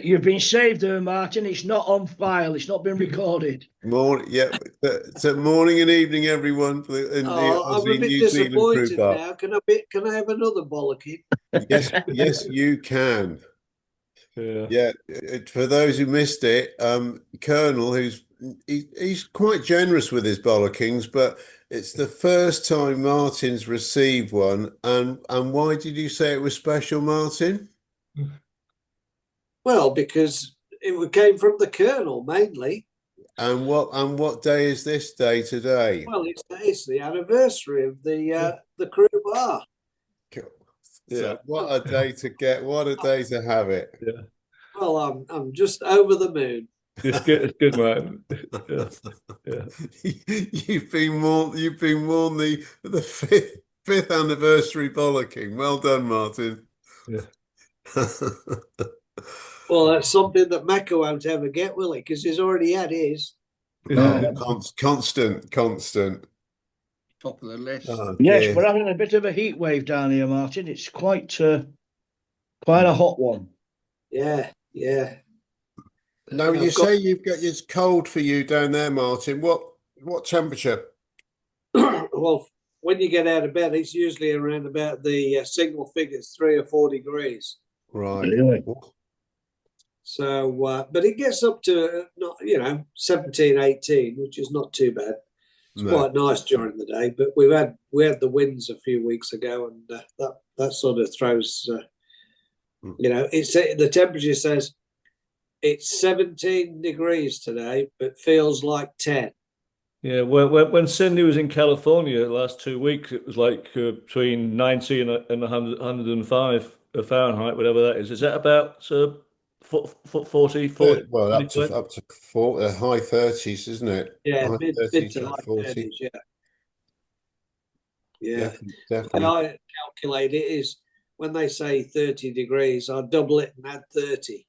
You've been saved there, Martin. It's not on file. It's not been recorded. Morning, yeah. So morning and evening, everyone. In the I'm a bit disappointed now. Can I have another bollocking? Yes, you can. Yeah. For those who missed it, Colonel, he's quite generous with his bollockings, but it's the first time Martin's received one. And why did you say it was special, Martin? Well, because it came from the Colonel mainly. And what day is this day today? Well, it's the anniversary of the crew bar. Yeah. So what a day to get! What a day to have it! Yeah. Well, I'm just over the moon. It's good, man. Yeah. You've been warned the fifth anniversary bollocking. Well done, Martin. Yeah. Well, that's something that Mecca won't ever get, will he? Because he's already had his. Constant. Top of the list. Oh, yes, dear. we're having a bit of a heat wave down here, Martin. It's quite a hot one. Yeah. No, you say it's cold for you down there, Martin. What temperature? Well, when you get out of bed, it's usually around about the single figures, 3 or 4 degrees. Right. Really? So, but it gets up to 17, 18, which is not too bad. It's quite nice during the day. But we had the winds a few weeks ago, and that sort of throws. It's the temperature says it's 17 degrees today, but feels like 10. Yeah, when Cindy was in California the last 2 weeks, it was like between 90 and 105 Fahrenheit, whatever that is. Is that about 40? Well, up to 40, high 30s, isn't it? Yeah, high mid 30s, to high 40. 30s, yeah. Definitely. And I calculate it is when they say 30 degrees, I double it and add 30.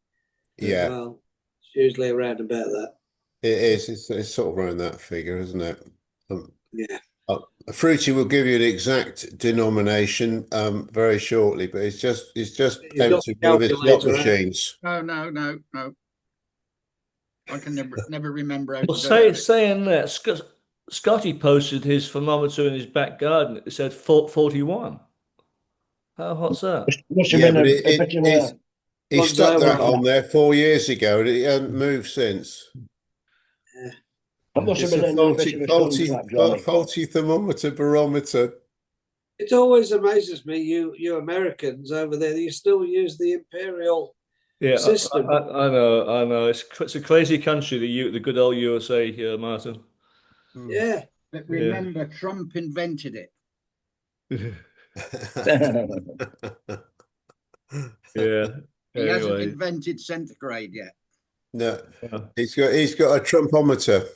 Yeah. Well, it's usually around about that. It is. It's sort of around that figure, isn't it? Yeah. Fruity will give you an exact denomination very shortly, but it's just empty one of his slot machines. No. I can never remember how to Well, do it. saying that, Scotty posted his thermometer in his back garden. It said 41. How hot's that? Yeah, but he stuck that on there 4 years ago, and it hasn't moved since. Yeah. That must have It's been a faulty thermometer barometer. It always amazes me, you Americans over there, you still use the imperial system. I know. It's a crazy country, the good old USA here, Martin. Yeah. But remember, Trump invented it. Yeah. He hasn't invented centigrade yet. No, he's got a Trumpometer.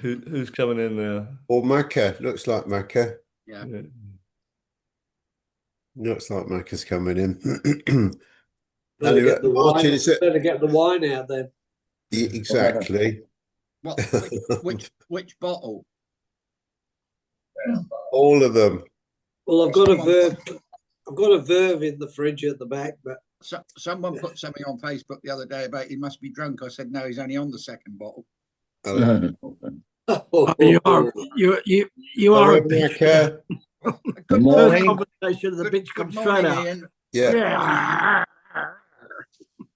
Who's coming in there? Or Macca. Looks like Macca. Yeah. Looks like Macca's coming in. Better Anyway, get the Martin, wine, better get the wine out then. Exactly. Which bottle? All of them. Well, I've got a Verve in the fridge at the back, but someone put something on Facebook the other day about he must be drunk. I said no, he's only on the second bottle. You are a bitch. Good morning. First conversation, the bitch comes straight out. Ian. Yeah.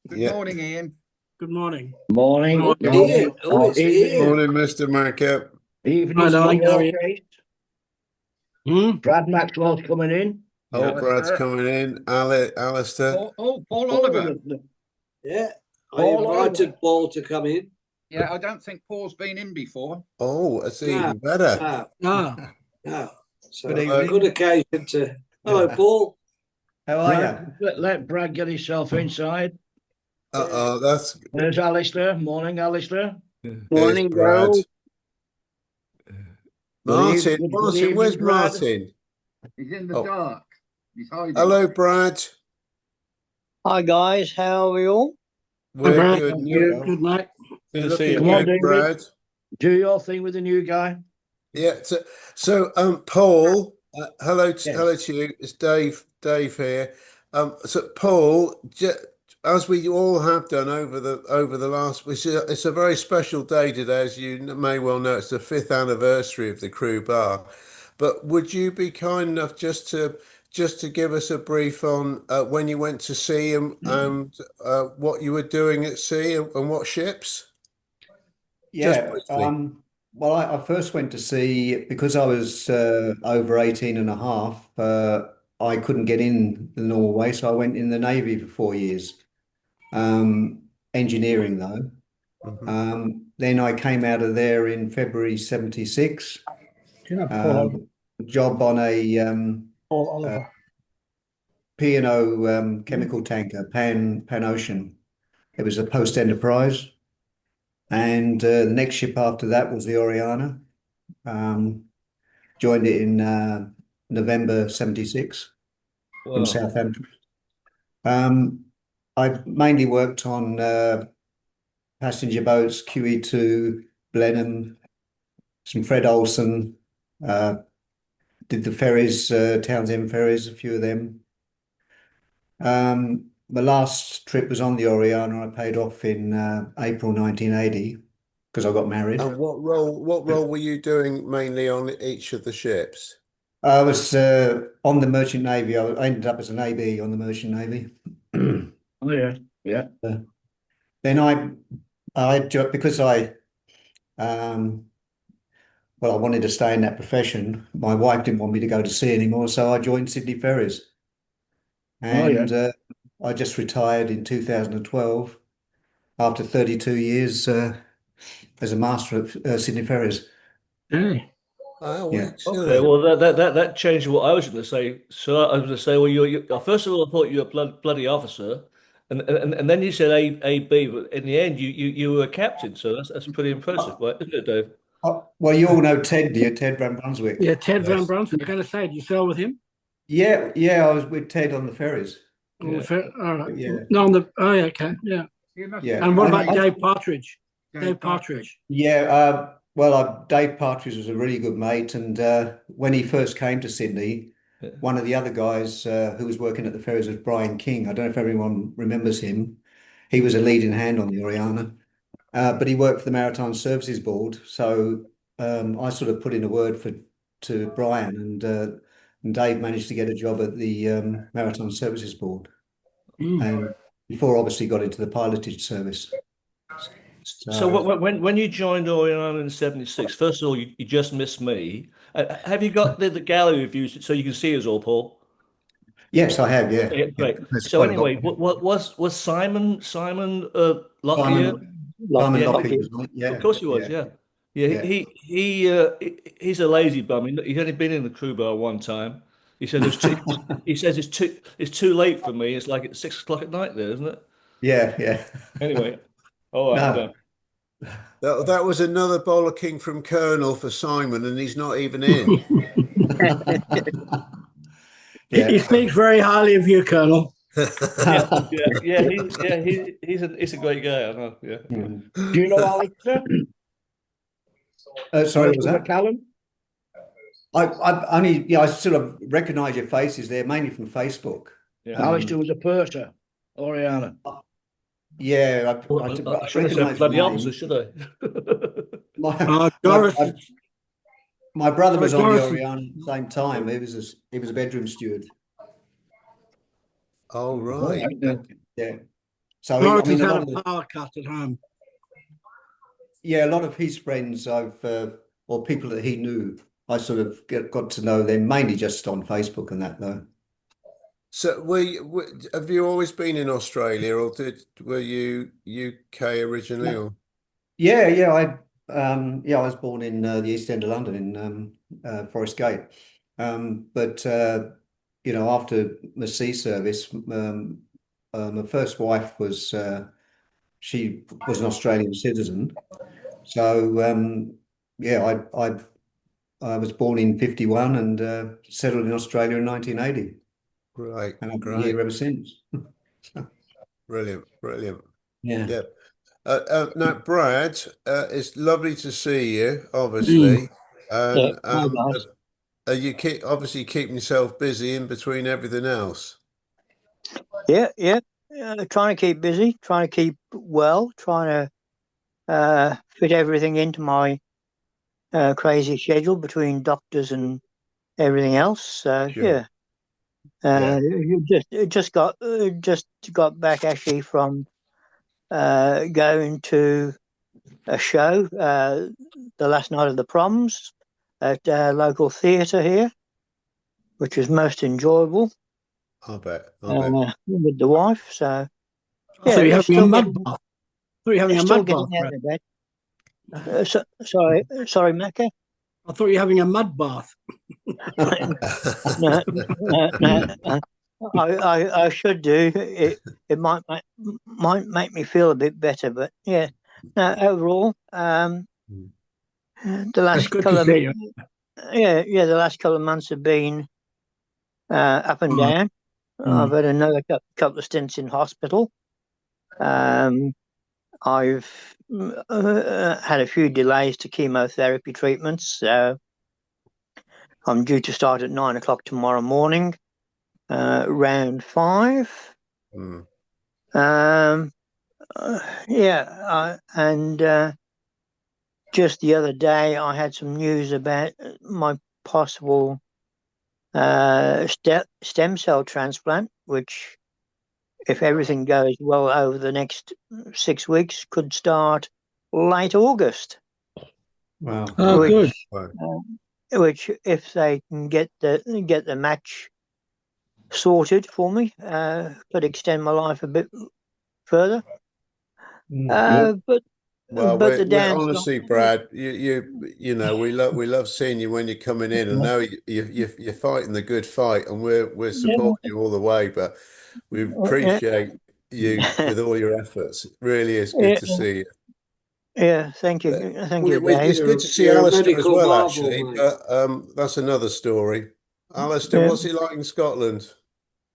Good morning, Ian. Good morning. Morning. Ian. Oh, it's Ian. Morning, Mr. Macca. Evening. Brad Maxwell's coming in. Oh, Brad's coming in. Alistair. Paul Oliver. Yeah. I invited Paul to come in. Yeah, I don't think Paul's been in before. Oh, that's even better. No. So a good occasion to. Hello, Paul. How are you? Let Brad get himself inside. There's Alistair. Morning, Alistair. Morning, Brad. bro. Martin, where's Martin? He's in the dark. He's hiding. Hello, Brad. Hi guys, how are we all? We're Brad. good. Good night. Good You're to see looking you. Come on, good, David. Brad. Do your thing with the new guy. Yeah. So Paul, hello Yes. to you. It's Dave here. So Paul, as we all have done over the last, it's a very special day today, as you may well know. It's the 5th anniversary of the Crew Bar. But would you be kind enough just to give us a brief on when you went to sea and what you were doing at sea and what ships? Just Yeah, briefly. well, I first went to sea because I was over 18 and a half. I couldn't get in the normal way, so I went in the Navy for 4 years. Engineering though. Mhm. Then I came out of there in February 76. Job on a Paul Oliver. P&O chemical tanker, Pan Ocean. It was a post Enterprise. And the next ship after that was the Oriana. Joined it in November 76 from Wow. Southampton. I mainly worked on passenger boats, QE2, Blenheim, some Fred Olsen, did the ferries, Townsend ferries, a few of them. My last trip was on the Oriana. I paid off in April 1980 because I got married. And what role were you doing mainly on each of the ships? I was on the Merchant Navy. I ended up as an AB on the Merchant Navy. Oh yeah, yeah. Then because well, I wanted to stay in that profession. My wife didn't want me to go to sea anymore, so I joined Sydney Ferries. Oh yeah. And I just retired in 2012 after 32 years as a master at Sydney Ferries. Hey. Oh, Yeah. excellent. Okay, well that changed what I was going to say. So I was going to say, well, you first of all, I thought you were a bloody officer, and then you said AB, but in the end, you were a captain. So that's pretty impressive, right? Isn't it, Dave? Well, you all know Ted, do you? Ted Van Brunswick. Yeah, Ted Van Yes. Brunswick. I was going to say, did you sail with him? Yeah, I was with Ted on the ferries. On the all right. Yeah. No, on the. Oh, yeah, okay. Yeah. Yeah. And what And about Dave Partridge? Dave Partridge. Yeah, well, Dave Partridge was a really good mate, and when he first came to Sydney, Yeah. one of the other guys who was working at the ferries was Brian King. I don't know if everyone remembers him. He was a leading hand on the Oriana, but he worked for the Maritime Services Board. So I sort of put in a word to Brian, and Dave managed to get a job at the Maritime Services Board, and before obviously got into the pilotage service. So when you joined Oriana in '76, first of all, you just missed me. Have you got the gallery reviews so you can see us all, Paul? Yes, I have. Yeah, Yeah, great. There's So quite a lot. anyway, what was Simon Lockyer? Simon Yeah, Lockyer was on it. Yeah, of course he was. Yeah, yeah. Yeah. He's a lazy bum. He's only been in the crew bar one time. He said he says it's too late for me. It's like it's 6 o'clock at night there, isn't it? Yeah. Anyway, all right, I'm No. done. That was another bowler king from Colonel for Simon, and he's not even in. Yeah. He speaks very highly of you, Colonel. He's a great guy. I know. Yeah. Do you know Alistair? Sorry, what was that? Callum? I only, I sort of recognise your faces there, mainly from Facebook. Yeah. Alistair was a purser, Oriana. Yeah, I I shouldn't have said recognise bloody your officer, name. should I? My brother was on the Doris- Oriana at the same time. He was a bedroom steward. Oh, right. Yeah. So Doris I mean, had a power cut at home. a lot of his friends or people that he knew, I sort of got to know them mainly just on Facebook and that though. So have you always been in Australia, or were you UK originally? Or? Yeah. I was born in the East End of London in Forest Gate. But after my sea service, my first wife she was an Australian citizen. So I was born in 51 and settled in Australia in 1980. Right. And I've been Great. here ever since. Brilliant. Brilliant. Yeah. Yeah. Now, Brad, it's lovely to see you, obviously. And Hi, guys. are you obviously keeping yourself busy in between everything else? Yeah. Trying to keep busy, trying to keep well, trying to fit everything into my crazy schedule between doctors and everything else. So Sure. yeah, just got back actually from going to a show the last night of the proms at local theatre here, which was most enjoyable. I bet. With the wife. So I thought you were having a still mud getting, bath. I thought you were having a still mud getting bath, out Brad. of bed. Sorry, Mecca. I thought you were having a mud bath. No, I should do it. It might make me feel a bit better, but yeah. No, overall, the It's last good couple to of see you. the last couple of months have been up and down. I've had another couple of stints in hospital. I've had a few delays to chemotherapy treatments, so I'm due to start at 9 o'clock tomorrow morning, round 5. And just the other day I had some news about my possible stem cell transplant, which, if everything goes well over the next 6 weeks, could start late August. Wow. Oh, good. Which, if they can get the match sorted for me, could extend my life a bit further. But the downside, honestly, Brad, you know, we love seeing you when you're coming in. I know you're fighting the good fight, and we're supporting you all the way. But we appreciate you with all your efforts. It really is good to see you. Yeah, thank you, Dave. It's good to see You're a Alistair as medical well, marvel, actually. mate. But that's another story. Alistair, what's he like in Scotland?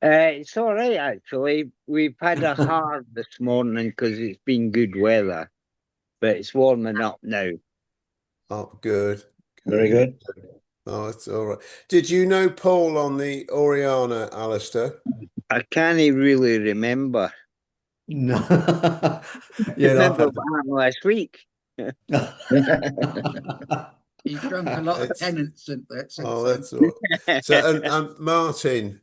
It's all right, actually. We've had a hard this morning because it's been good weather, but it's warming up now. Oh, good. Very good. Oh, it's all right. Did you know Paul on the Oriana, Alistair? I can't really remember. No. I remember what happened last week. He's drunk a lot of tenants since Oh, then. that's all right. So, and Martin,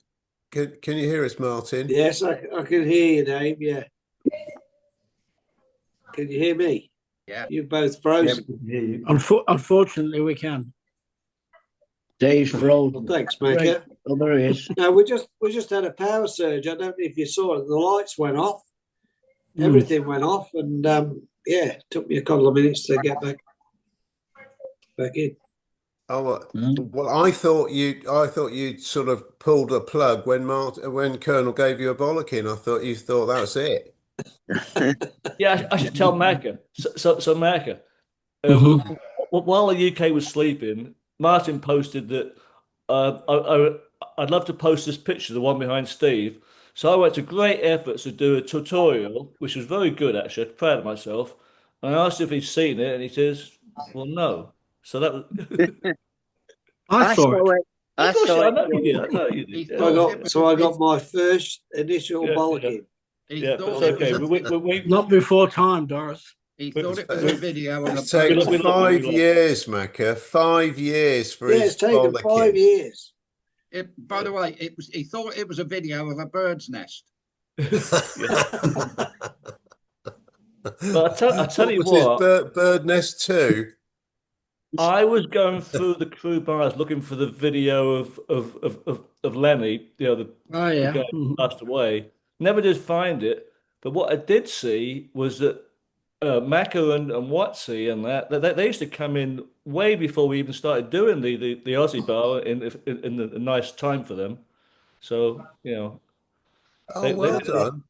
can you hear us, Martin? Yes, I can hear you, Dave. Yeah. Can you hear me? Yeah. You're both frozen. Unfortunately, we can. Dave's frozen. Well, thanks, Mecca. Oh, there he is. No, we just had a power surge. I don't know if you saw it. The lights went off. Everything went off, and it took me a couple of minutes to get back in. Oh, well, I thought you sort of pulled a plug when Colonel gave you a bollocking. I thought you thought that's it. Yeah, I should tell Mecca. So Mecca, while the UK was sleeping, Martin posted that I'd love to post this picture, the one behind Steve. So I went to great efforts to do a tutorial, which was very good, actually. I'm proud of myself. And I asked if he's seen it, and he says, well, no. So that was... I saw it. I know you did. I know you did. I got my first initial bollocking. Yeah, but it's okay. Not before time, Doris. He thought it was a video. It's taken 5 years, Macca. 5 years for his it's taken bollocking. 5 years. By the way, he thought it was a video of a bird's nest. But I tell you what, bird nest too. I was going through the crew bars looking for the video of Lenny, the guy who passed away. Never did find it, but what I did see was that Macca and Watsy and that they used to come in way before we even started doing the Aussie bar in a nice time for them. So well done.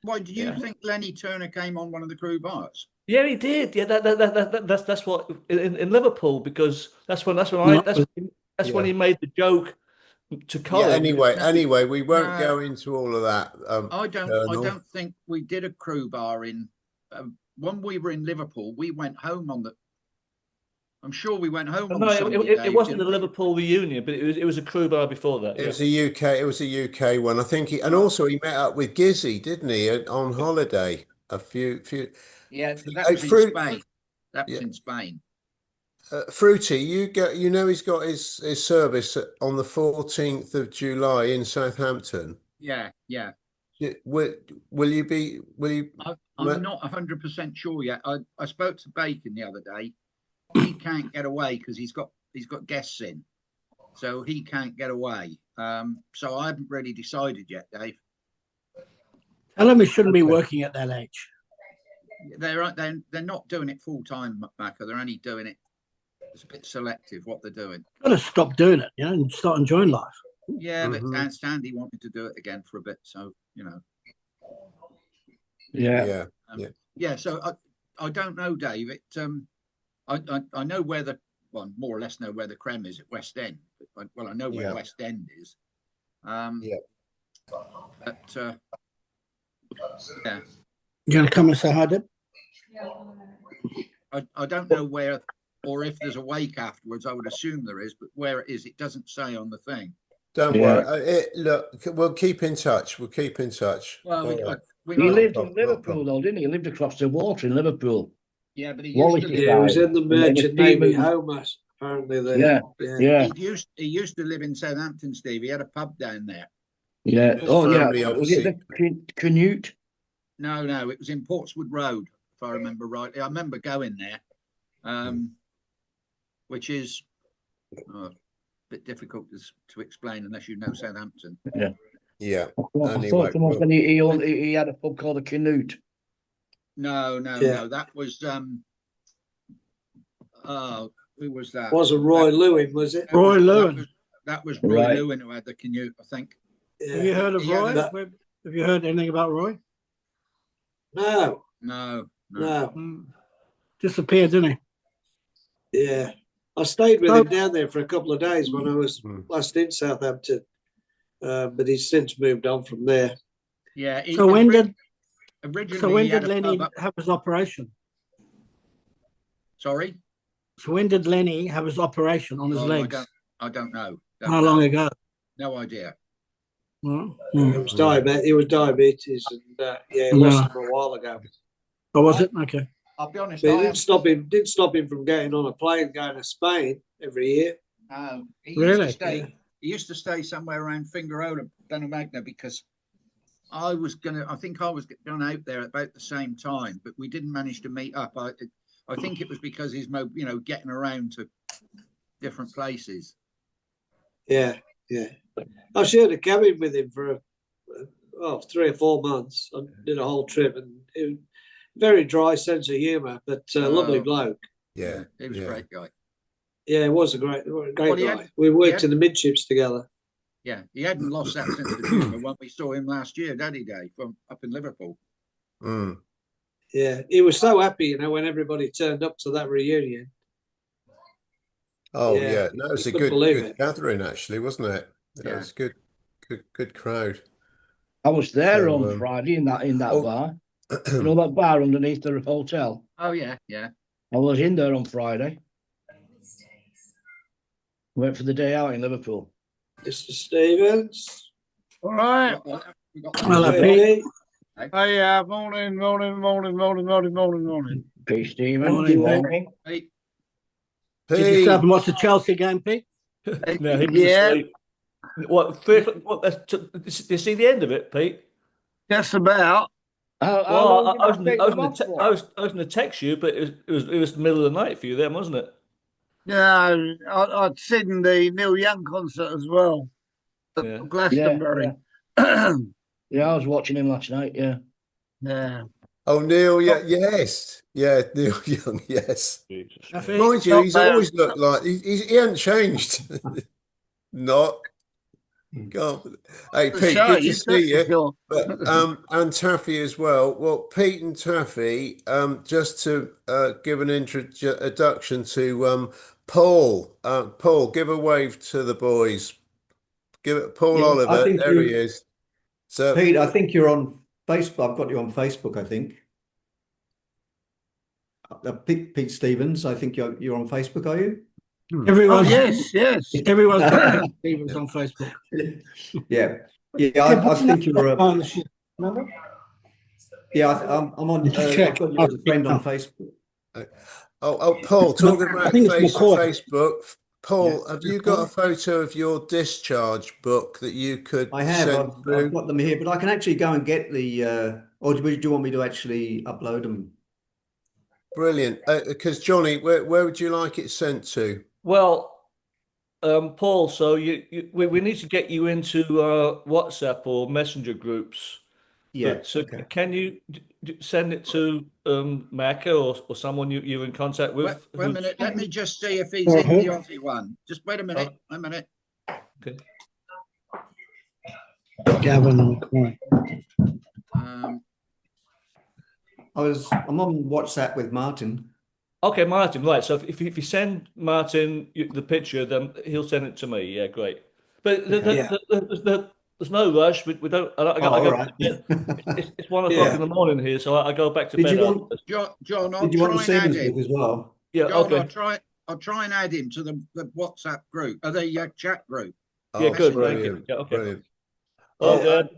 Why do you think Lenny Turner came on one of the crew bars? Yeah, he did. Yeah, that's what in Liverpool, because that's when he made the joke to Yeah, college. anyway, we won't No. go into all of that. I Colonel. don't think we did a crew bar in when we were in Liverpool. We went home on the. I'm sure we went home on No, the Sunday, it Dave, wasn't the didn't we? Liverpool reunion, but it was a crew bar before that. It Yeah. was a UK. It was a UK one, I think. And also he met up with Gizzy, didn't he, on holiday? A few. Yeah, that Hey, was in Fruit. Spain. That was Yeah. in Spain. Fruity, you know he's got his service on the 14th of July in Southampton. Yeah. Will you be? Will you? I'm not 100% sure yet. I spoke to Bacon the other day. He can't get away because he's got guests in, so he can't get away. So I haven't really decided yet, Dave. Tell them he shouldn't be working at that age. They're not doing it full time, Macca. They're only doing it. It's a bit selective what they're doing. Got to stop doing it, and start enjoying life. Yeah, but Sandy wanted to do it again for a bit, so Yeah. Yeah. So I don't know, Dave. I know where more or less know where the creme is at West End. I know where West End is. But yeah. You gonna come and say hi, Deb? I don't know where or if there's a wake afterwards. I would assume there is, but where it is, it doesn't say on the thing. Don't worry. Look, we'll keep in touch. Well, he lived in Liverpool, though, didn't he? He lived across the water in Liverpool. Yeah, but he was in the Merchant Navy home, apparently. There. Yeah. He used to live in Southampton, Steve. He had a pub down there. Yeah. Was it the Canute? No, it was in Portswood Road, if I remember rightly. I remember going there, which is a bit difficult to explain unless you know Southampton. Yeah. I thought someone said he had a pub called the Canute. No. That was who was that? Wasn't Roy Lewin, was it? Roy Lewin. That was Roy Lewin who had the Canute, I think. Yeah. Have you heard of Roy? Have you heard anything about Roy? No. Disappeared, didn't he? Yeah. I stayed with him down there for a couple of days when I was last in Southampton, but he's since moved on from there. Yeah. So when did originally Lenny have his operation? Sorry. So when did Lenny have his operation on his legs? I don't know. How long ago? No idea. It was diabetes, and he lost him a while ago. Oh, was it? Okay. I'll be honest. But it didn't stop him from getting on a plane going to Spain every year. Really? He used to stay somewhere around Fingarola, Benamagna, because I think I was going out there at about the same time, but we didn't manage to meet up. I think it was because he's getting around to different places. Yeah. I shared a cabin with him for 3 or 4 months. I did a whole trip, and very dry sense of humour, but lovely bloke. Yeah, he was a great guy. Yeah, he was a great guy. We worked in the midships together. Yeah, he hadn't lost that sense of humour when we saw him last year, Daddy Day, from up in Liverpool. Yeah, he was so happy, when everybody turned up to that reunion. Oh yeah, no, it was a good gathering, actually, wasn't it? It was good crowd. I was there on Friday in that bar. You know that bar underneath the hotel? Oh yeah. I was in there on Friday. Went for the day out in Liverpool. Mr. Stevens. All right. Hello, Pete. Hey, morning. Pete Stevens. Morning. Pete. Did you stop and watch the Chelsea game, Pete? No, he was asleep. What? Did you see the end of it, Pete? Just about. I was going to text you, but it was the middle of the night for you then, wasn't it? Yeah, I'd seen the Neil Young concert as well at Glastonbury. Yeah, I was watching him last night. Yeah. Oh, Neil, yes, Neil Young, yes. Jesus. Mind you, he's always looked like he hasn't changed. Not. God. Hey, Pete, good to see you. Sure. But, and Taffy as well. Well, Pete and Taffy, just to give an introduction to Paul. Paul, give a wave to the boys. Give it Paul Yeah, I Oliver. think There he is. So Pete, I think you're on Facebook. I've got you on Facebook, I think. Pete Stevens, I think you're on Facebook, are you? Everyone's yes. Everyone's got Pete Stevens Yeah. on Facebook. Yeah. I think you're I'm on. Just check. I've got you as a friend on Facebook. Paul, talking about Facebook, Paul, Yeah. have you got a photo of your discharge book that you could I have. send through? I've got them here, but I can actually go and get the. Or do you want me to actually upload them? Brilliant. Because Johnny, where would you like it sent to? Well, Paul, so we need to get you into WhatsApp or Messenger groups. Yeah. But can you send it to Macca or someone you're in contact with? Wait a minute. Let me just see if he's in the Aussie one. Just wait a minute. Oh. A minute. Okay. Gavin. I'm on WhatsApp with Martin. Okay, Martin. Right. So if you send Martin the picture, then he'll send it to me. Yeah, great. But there's no rush. We don't. I go right. it's 1 o'clock in the morning here, so I go back to bed. John, I'll Did you want try the and add Stevens him. book as well? Yeah. John, Okay. I'll try and add him to the WhatsApp group, or the chat group. Yeah, good. Brilliant. Yeah, okay. Brilliant. Well,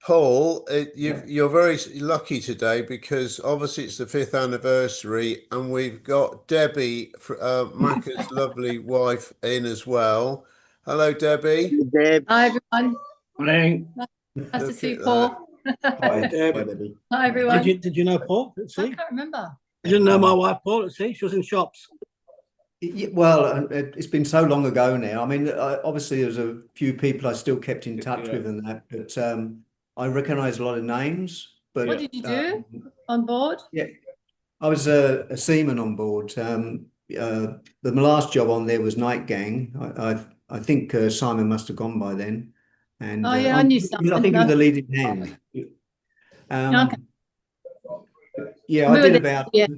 Paul, you're very lucky today because obviously it's the 5th anniversary, and we've got Debbie, Macca's lovely wife, in as well. Hello, Debbie. Hi, everyone. Morning. Nice to see you, Paul. Hi, Debbie. Hi, everyone. Did you know Paul? Let's I see. can't remember. You didn't know my wife, Paul? Let's see. She was in shops. Well, it's been so long ago now. I mean, obviously there's a few people I still kept in touch with and that, but I recognise a lot of names. But what did you do on board? Yeah, I was a seaman on board. The last job on there was Night Gang. I think Simon must have gone by then. And I knew Simon. I think he was the leading hand. Okay. Yeah, I did about. Yeah.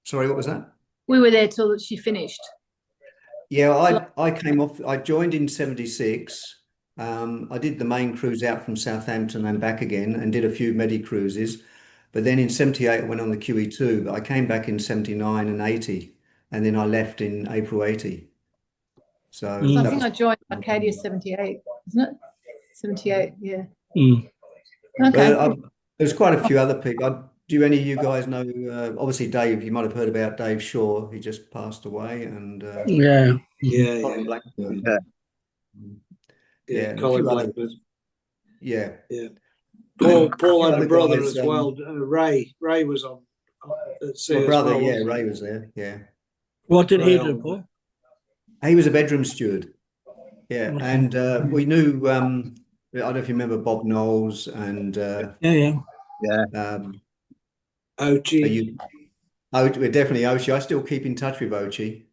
Sorry, what was that? We were there till she finished. Yeah, I came off. I joined in '76. I did the main cruise out from Southampton and back again, and did a few medi cruises. But then in '78, I went on the QE2. But I came back in '79 and '80, and then I left in April '80. So I think I joined Arcadia '78, isn't it? '78, yeah. Okay. There's quite a few other people. Do any of you guys know? Obviously, Dave. You might have heard about Dave Shaw. He just passed away, and Colin Blackburn. Colin Blackburn. Yeah. Paul had a brother as well. Ray was on. My brother, Ray was there. Yeah. What did he do, Paul? He was a bedroom steward. Yeah, and we knew. I don't know if you remember Bob Knowles and. Ochi. We're definitely Ochi. I still keep in touch with Ochi.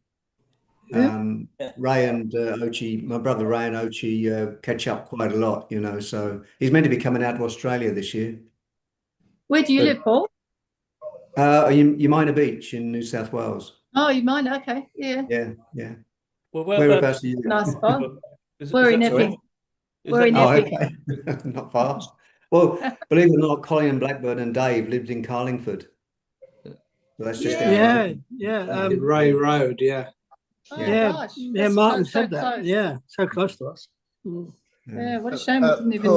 Ray and Ochi, my brother Ray and Ochi catch up quite a lot, so he's meant to be coming out to Australia this year. Where do you live, Paul? Umina Beach in New South Wales. Oh, Umina, okay, yeah. Yeah. Well, whereabouts are you? Nice spot. We're in Epping. We're in Epping. Okay. Not far. Well, believe it or not, Colin and Blackburn and Dave lived in Carlingford. So that's just down Ray Road, Oh, gosh. Yeah, Martin said that. Close. Yeah, so close to us. Yeah, what a shame we didn't even.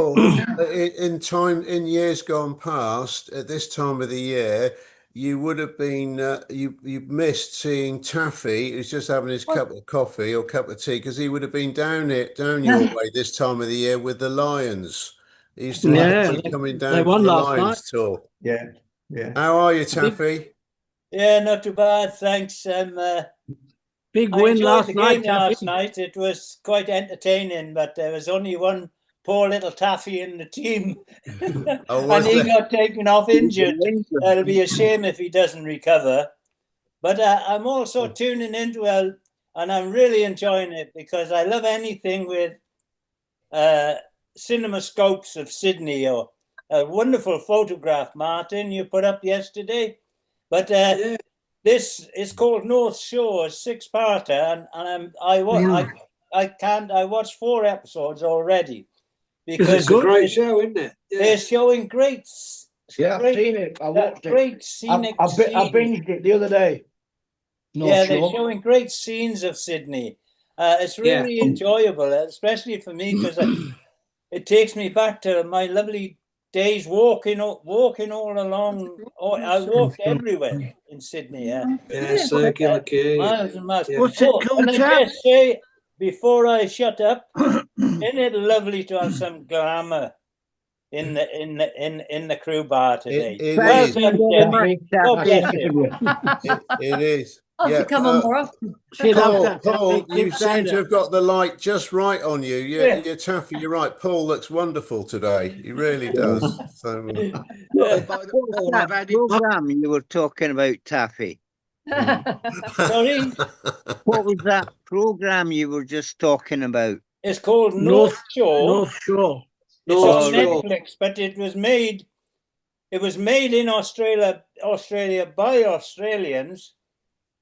Paul, in years gone past, at this time of the year, you would have been you missed seeing Taffy, who's just having his cup of coffee or cup of tea, because he would have been down your way this time of the year with the Lions. He used to keep coming down for the Lions tour. Yeah. How are you, Taffy? Yeah, not too bad, thanks. Big win last night. Last night it was quite entertaining, but there was only one poor little Taffy in the team, and he got taken off injured. It'll be a shame if he doesn't recover. But I'm also tuning into it, and I'm really enjoying it because I love anything with cinema scopes of Sydney, or a wonderful photograph, Martin, you put up yesterday. But this is called North Shore, 6-parter, and I I can't. I watched 4 episodes already because it's a great show, isn't it? Yeah. They're showing great. Yeah, I've seen it. I watched it. Great scenic. I binged it the other day. They're showing great scenes of Sydney. It's really enjoyable, especially for me because it takes me back to my lovely days walking all along. I walked everywhere in Sydney. Yeah, Circular Quay. Miles and miles. What's it called, and I just say before I shut up, isn't it lovely to have some glamour in the crew bar today? It Well is. done, Debbie. God bless you. It is. I'll have to come on more often. Paul, you seem to have got the light just right on you. You're Taffy. You're right. Paul looks wonderful today. He really does. So, what was that program you were talking about, Taffy? Sorry? What was that program you were just talking about? It's called North Shore. North Shore. It's on Netflix, but it was made in Australia by Australians,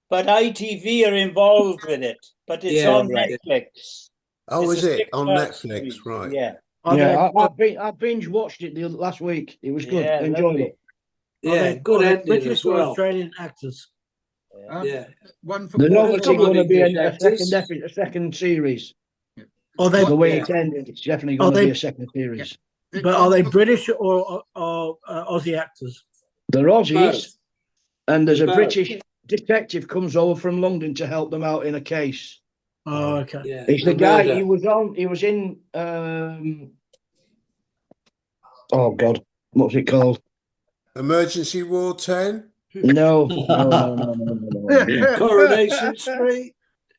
but ITV are involved with it. But it's on Netflix. Oh, is it on Netflix? Right. Yeah. I binge watched it last week. It was good. Enjoyed it. Yeah, good ending British as well. or Australian actors. One for There's Paul. obviously going to be a second series. The way it's ended, it's definitely going to be a second series. But are they British or Aussie actors? They're Aussies, and there's a British detective comes over from London to help them out in a case. Oh, okay. Yeah, It's the guy he was in. Oh God, what's it called? Emergency Ward 10? No. Coronation Street.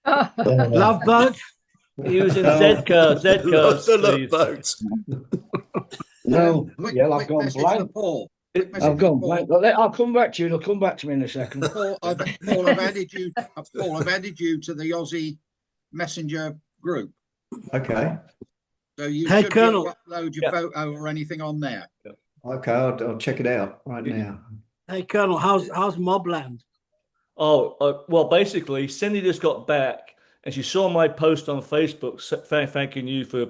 Love Boat. He was in Z-Cars. The Love Boat. No. I've gone blank. I've gone blank. I'll come back to you. It'll come back to me in a second. Paul, I've added you. Paul, I've added you to the Aussie Messenger group. Okay. So you Hey, should Colonel. upload your photo or anything on there. Okay, I'll check it out right now. Hey, Colonel, how's Mobland? Oh, well, basically, Cindy just got back and she saw my post on Facebook thanking you for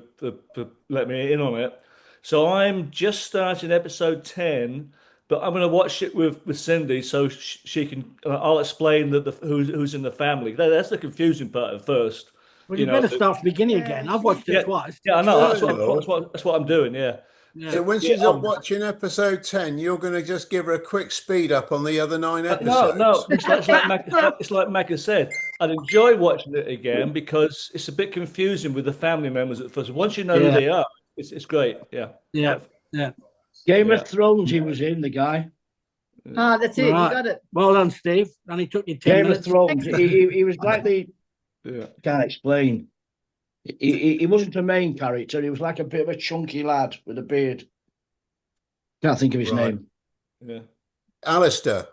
letting me in on it. So I'm just starting episode 10, but I'm going to watch it with Cindy so she can. I'll explain who's in the family. That's the confusing part at first. Well, you better start from the beginning again. I've watched it twice. Yeah, I know. That's what I'm doing. Yeah. So when she's up watching episode 10, you're going to just give her a quick speed up on the other 9 episodes. No. It's like Mac has said. I'd enjoy watching it again because it's a bit confusing with the family members at first. Once you know who they are, it's great. Yeah. Game of Thrones. He was in the guy. That's it. Right. You got it. Well done, Steve. Only took you 10 Game minutes. of Thrones. He was like the. Can't explain. He wasn't a main character. He was like a bit of a chunky lad with a beard. Can't think of his name. Yeah. Alistair.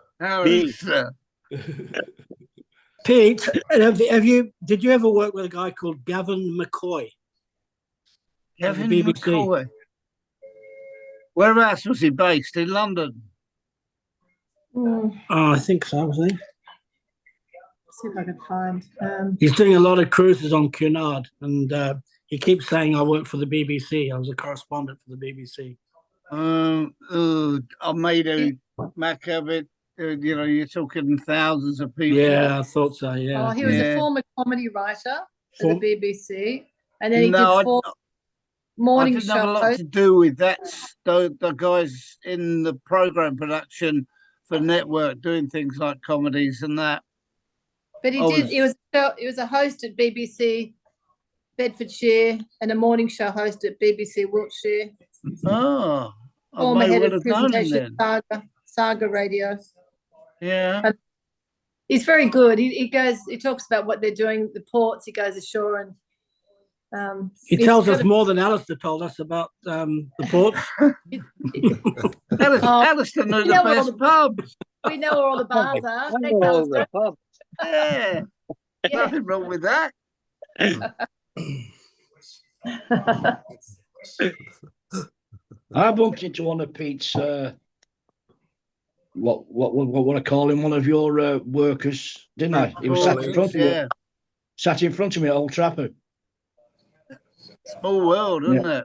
Pete, did you ever work with a guy called Gavin McCoy? Gavin BBC. McCoy. Whereabouts was he based? In London? Oh, I think so, wasn't he? See if I can find. He's doing a lot of cruises on Cunard, and he keeps saying, I work for the BBC. I was a correspondent for the BBC. I made a Mac of it. You're talking thousands of people. Yeah, I thought so, yeah. Oh, he was a former comedy writer for the BBC, and then he did 4 morning shows. I didn't have a lot to do with that. The guys in the program production for network doing things like comedies and that. But he was a host at BBC Bedfordshire and a morning show host at BBC Wiltshire. Oh, former head of presentation Saga Radio. Yeah, and he's very good. He talks about what they're doing, the ports. He goes ashore and he tells us more than Alistair told us about the ports. Alistair knows the best pubs. We know where all the bars are. All the pubs. Yeah. Nothing wrong with that. I bumped into one of Pete's what I call him, one of your workers, didn't I? He was sat in front of me. Sat in front of me at Old Trafford. Small world, isn't it?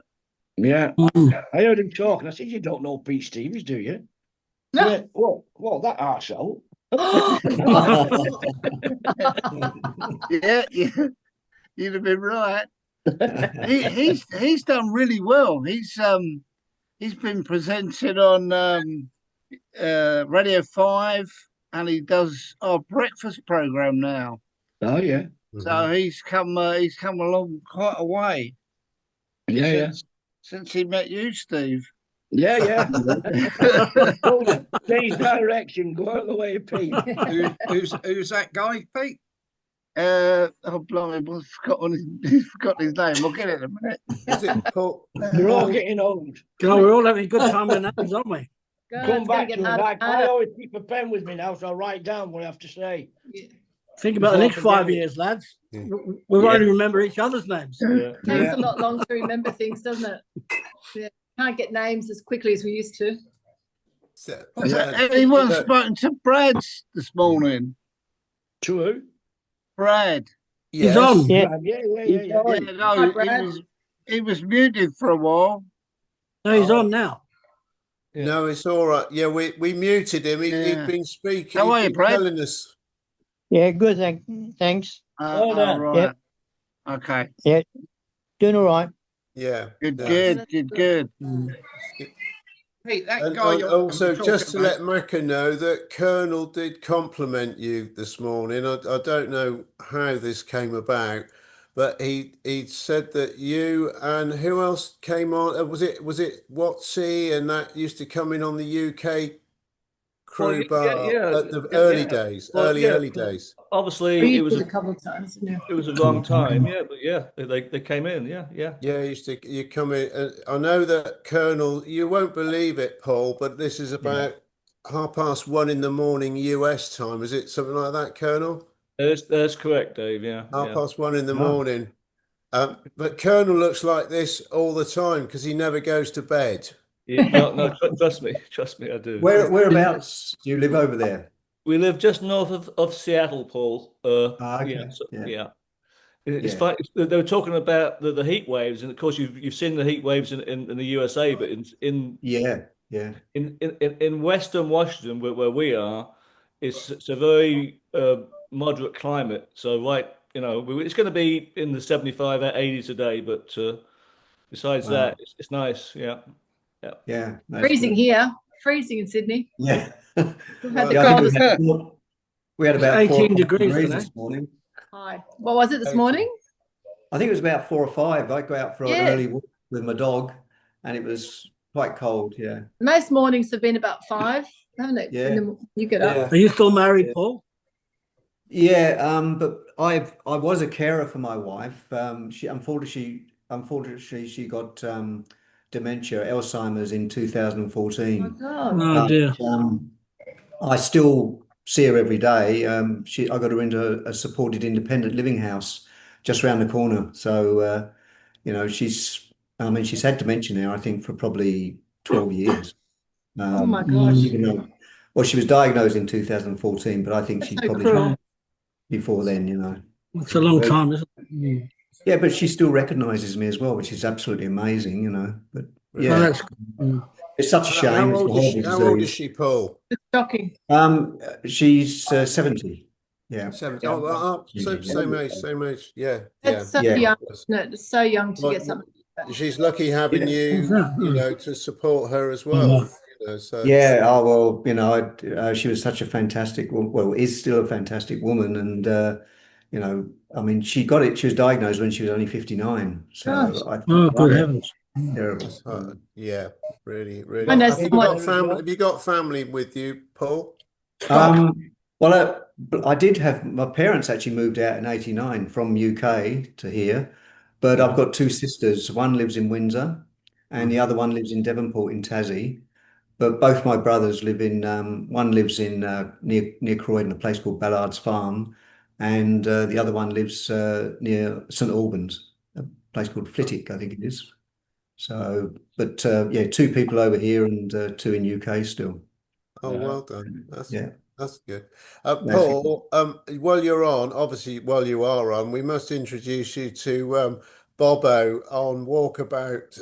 Yeah. I heard him talk, and I said, "You don't know Pete Stevens, do you?" He went, "Well, that arsehole." Yeah, you'd have been right. He's done really well. He's been presented on Radio 5, and he does our breakfast program now. Oh yeah. So he's come along quite a way. Since he met you, Steve. Yeah. Change direction, go out the way of Pete. Who's that guy, Pete? Oh blimey, I've forgotten his name. We'll get it in a minute. Is it Paul? We're all getting old. We're all having a good time with names, aren't we? Come back to it. I always keep a pen with me now, so I'll write down what I have to say. Think about the next 5 years, lads. We won't remember each other's names. It takes a lot longer to remember things, doesn't it? Yeah. Can't get names as quickly as we used to. Anyone spoken to Brad this morning? To who? Brad. He's on. Yeah. No, he was muted for a while. No, he's on now. No, it's all right. Yeah, we muted him. He'd been speaking. How are you, Brad? Telling us. Yeah, good. Thanks. Right. Yep. Okay. Yeah, doing all right. Yeah. Good. Hey, that And guy. also, just to let Macca know that Colonel did compliment you this morning. I don't know how this came about, but he said that you and who else came on? Was it WotC and that used to come in on the UK crew bar at the early days, early days. Obviously, it was a couple of times. Yeah. It was a wrong time, but they came in, yeah. You come in. I know that Colonel. You won't believe it, Paul, but this is about 1:30 in the morning US time. Is it something like that, Colonel? That's correct, Dave. Yeah. 1:30 in the morning. But Colonel looks like this all the time because he never goes to bed. No, trust me, I do. Whereabouts do you live over there? We live just north of Seattle, Paul. Okay. It's fine. They were talking about the heat waves, and of course you've seen the heat waves in the USA, but in Western Washington, where we are, it's a very moderate climate. So it's going to be in the 75, 80 today, but besides that, it's nice. Yeah. Freezing here. Freezing in Sydney. Yeah. We've had the coldest. We had about 18 degrees this morning. Hi. What was it this morning? I think it was about 4 or 5. I go out for an early walk with my dog, and it was quite cold. Yeah. Most mornings have been about 5, haven't it? Yeah. You get up. Are you still married, Paul? Yeah. But I was a carer for my wife. She unfortunately she got dementia, Alzheimer's in 2014. Oh God. Oh dear. I still see her every day. I got her into a supported independent living house just around the corner. So, she's had dementia now, I think, for probably 12 years. Oh my gosh. Even though, she was diagnosed in 2014, but I think she's probably before then, It's a long time, isn't it? Yeah, but she still recognizes me as well, which is absolutely amazing, But yeah, it's such a shame. How old is she, Paul? It's shocking. She's 70. Yeah. 70. Same age. Yeah. It's so young. No, it's so young to get something. She's lucky having you, to support her as well. So. Yeah. Oh well, she was such a fantastic, is still a fantastic woman, and she got it. She was diagnosed when she was only 59. So good heavens. Terrible. Yeah, really. Have you got family with you, Paul? Well, I did have my parents actually moved out in 89 from UK to here, but I've got 2 sisters. One lives in Windsor, and the other one lives in Devonport in Tassie. But both my brothers live in. One lives in near Croydon, a place called Ballard's Farm, and the other one lives near St Albans, a place called Flitwick, I think it is. So, but 2 people over here and 2 in UK still. Oh, well done. That's good. Paul, while you are on, we must introduce you to Bobo on Walkabout.